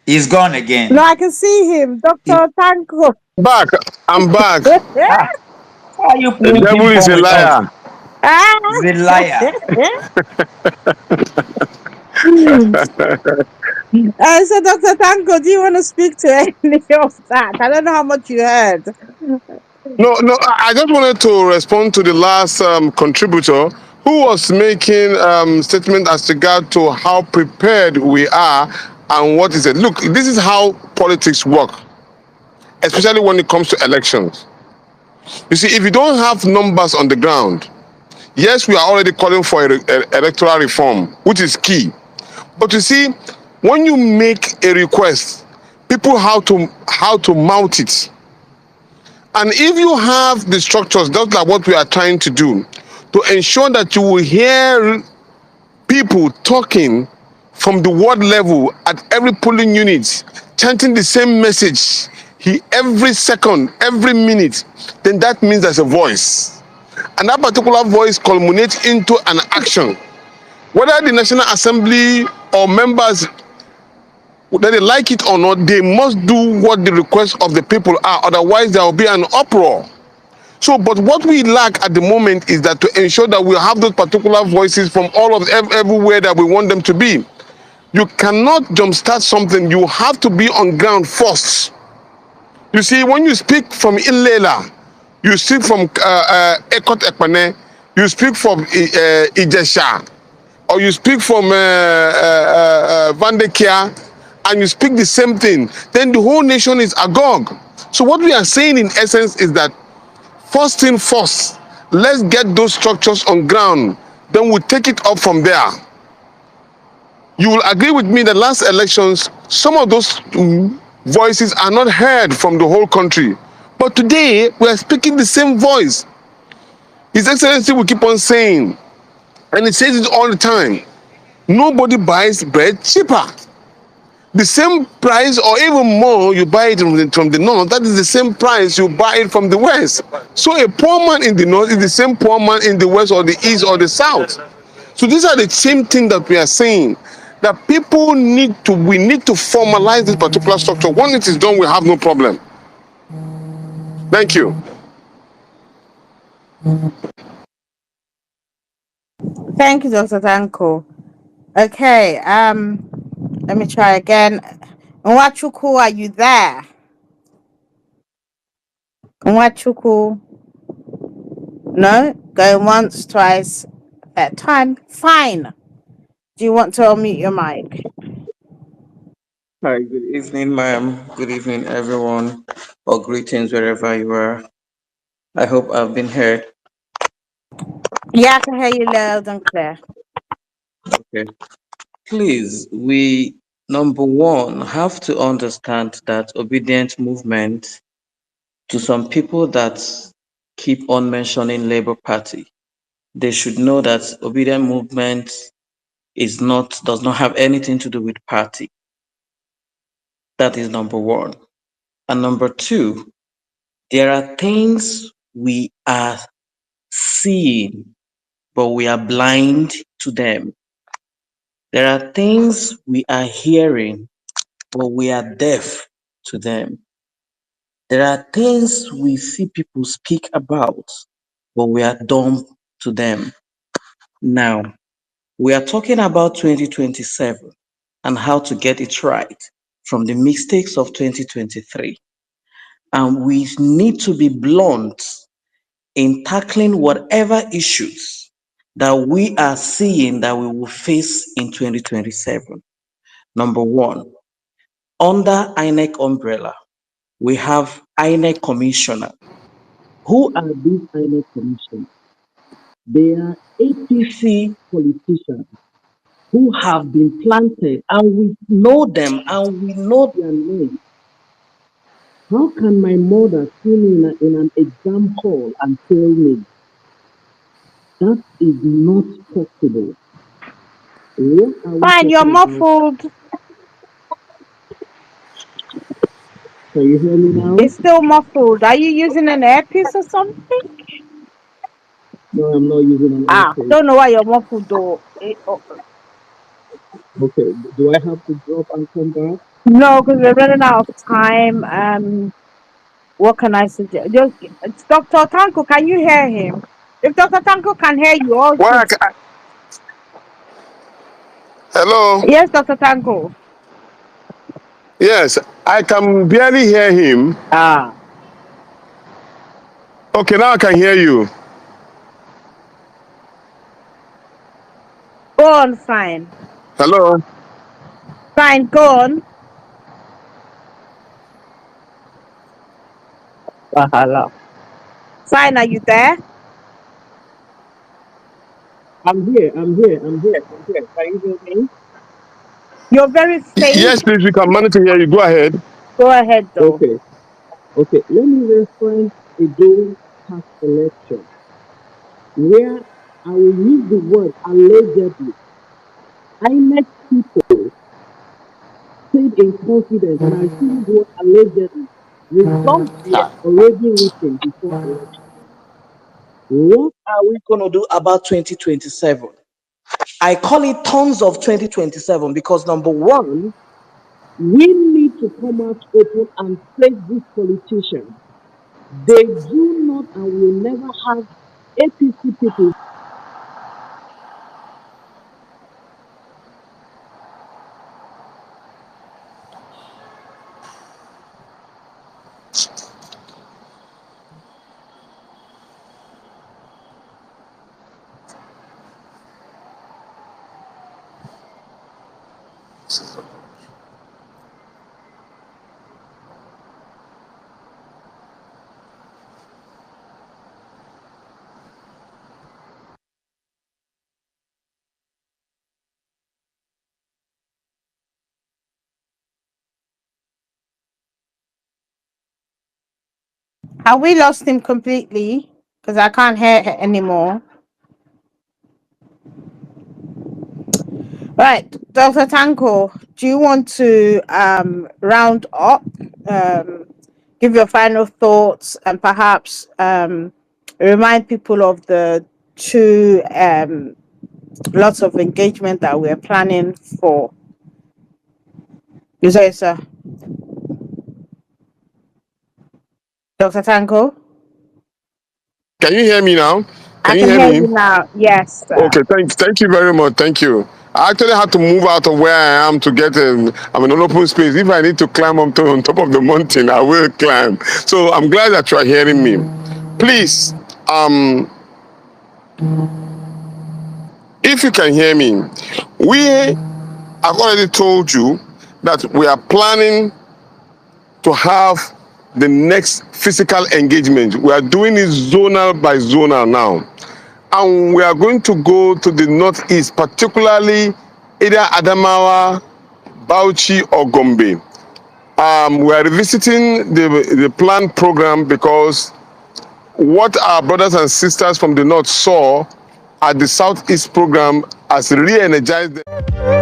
[SPEAKER 6] He's gone again.
[SPEAKER 1] No, I can see him. Dr. Tanko.
[SPEAKER 5] Back. I'm back.
[SPEAKER 6] Why are you
[SPEAKER 5] The
[SPEAKER 6] playing
[SPEAKER 5] devil
[SPEAKER 6] ping
[SPEAKER 5] is
[SPEAKER 6] pong
[SPEAKER 5] a
[SPEAKER 6] with us?
[SPEAKER 5] liar.
[SPEAKER 6] He's a liar.
[SPEAKER 1] So, Dr. Tanko, do you want to speak to any of that? I don't know how much you heard.
[SPEAKER 5] No, I just wanted to respond to the last contributor who was making statement as regard to how prepared we are and what is it. Look, this is how politics work, especially when it comes to elections. You see, if you don't have numbers on the ground, Yes, we are already calling for electoral reform, which is key. But you see, when you make a request, people how to mount it. And if you have the structures, just like what we are trying to do, to ensure that you will hear people talking from the ward level at every polling unit, chanting the same message every second, every minute, then that means there's a voice. And that particular voice culminates into an action. Whether the National Assembly or members, whether they like it or not, they must do what the requests of the people are, otherwise there will be an uproar. So, but what we lack at the moment is that to ensure that we have those particular voices from all of everywhere that we want them to be. You cannot jumpstart something. You have to be on ground first. You see, when you speak from Ilela, you speak from Ekot Ekpane, you speak from Ijesha, or you speak from Vandekia, and you speak the same thing, then the whole nation is agog. So what we are saying in essence is that first thing first, let's get those structures on ground, then we'll take it up from there. You will agree with me that last elections, some of those voices are not heard from the whole country. But today, we are speaking the same voice. His Excellency will keep on saying, and he says it all the time, nobody buys bread cheaper. The same price or even more you buy it from the north, that is the same price you buy it from the west. So a poor man in the north is the same poor man in the west or the east or the south. So these are the same thing that we are saying, that we need to formalize this particular structure. Once it is done, we have no problem. Thank you.
[SPEAKER 1] Thank you, Dr. Danko. Okay, let me try again. Nwachuku, are you there? Nwachuku, no? Going once, twice, third time. Fine. Do you want to unmute your mic?
[SPEAKER 11] Hi, good evening, ma'am. Good evening, everyone, or greetings wherever you are. I hope I've been heard.
[SPEAKER 1] Yeah, I can hear you loud and clear.
[SPEAKER 11] Okay. Please, we number one have to understand that obedient movement to some people that keep on mentioning Labour Party, they should know that obedient movement does not have anything to do with party. That is number one. And number two, there are things we are seeing, but we are blind to them. There are things we are hearing, but we are deaf to them. There are things we see people speak about, but we are dumb to them. Now, we are talking about 2027 and how to get it right from the mistakes of 2023. And we need to be blunt in tackling whatever issues that we are seeing that we will face in 2027. Number one, under INEC umbrella, we have INEC commissioner. Who are these INEC commissioners? They are APC politicians who have been planted, and we know them and we know their names. How can my mother see me in an exam hall and tell me that is not possible? What are we
[SPEAKER 1] Fine, you're
[SPEAKER 11] talking about?
[SPEAKER 1] muffled.
[SPEAKER 11] Can you hear me now?
[SPEAKER 1] It's still muffled. Are you using an earpiece or something?
[SPEAKER 11] No, I'm not using an
[SPEAKER 1] Ah,
[SPEAKER 11] earpiece.
[SPEAKER 1] don't know why you're muffled though.
[SPEAKER 11] Okay, do I have to drop and come back?
[SPEAKER 1] No, because we're running out of time. What can I suggest? Just, Dr. Tanko, can you hear him? If Dr. Tanko can hear you, all
[SPEAKER 5] Well,
[SPEAKER 1] should.
[SPEAKER 5] hello.
[SPEAKER 1] Yes, Dr. Tanko.
[SPEAKER 5] Yes, I can barely hear him.
[SPEAKER 1] Ah,
[SPEAKER 5] Okay, now I can hear you.
[SPEAKER 1] go on, fine.
[SPEAKER 5] Hello.
[SPEAKER 1] Fine, go on. Hello. Fine, are you there?
[SPEAKER 11] I'm here. Can you hear me?
[SPEAKER 1] You're very faint.
[SPEAKER 5] Yes, please, we can manage to hear you. Go ahead.
[SPEAKER 1] Go ahead though.
[SPEAKER 11] Okay, okay. Let me reference again past election where I will use the word allegedly. I met people stayed in confidence, and I see the word allegedly. Results were already written before election. What are we going to do about 2027? I call it tons of 2027 because number one, we need to come out open and face these politicians. They do not and will never have APC people.
[SPEAKER 1] Have we lost him completely? Because I can't hear it anymore. Right, Dr. Tanko, do you want to round up, give your final thoughts, and perhaps remind people of the two lots of engagement that we're planning for? Yes, sir. Dr. Tanko?
[SPEAKER 5] Can you hear me now?
[SPEAKER 1] I
[SPEAKER 5] Can you
[SPEAKER 1] can
[SPEAKER 5] hear
[SPEAKER 1] hear
[SPEAKER 5] me?
[SPEAKER 1] you now. Yes, sir.
[SPEAKER 5] Okay, thank you very much. Thank you. I actually had to move out of where I am to get I'm in an open space. If I need to climb on top of the mountain, I will climb. So I'm glad that you are hearing me. Please, if you can hear me, I've already told you that we are planning to have the next physical engagement. We are doing it zonal by zonal now. And we are going to go to the northeast, particularly either Adamawa, Bauchi, or Gombe. We are revisiting the planned program because what our brothers and sisters from the north saw at the southeast program has re-energized them.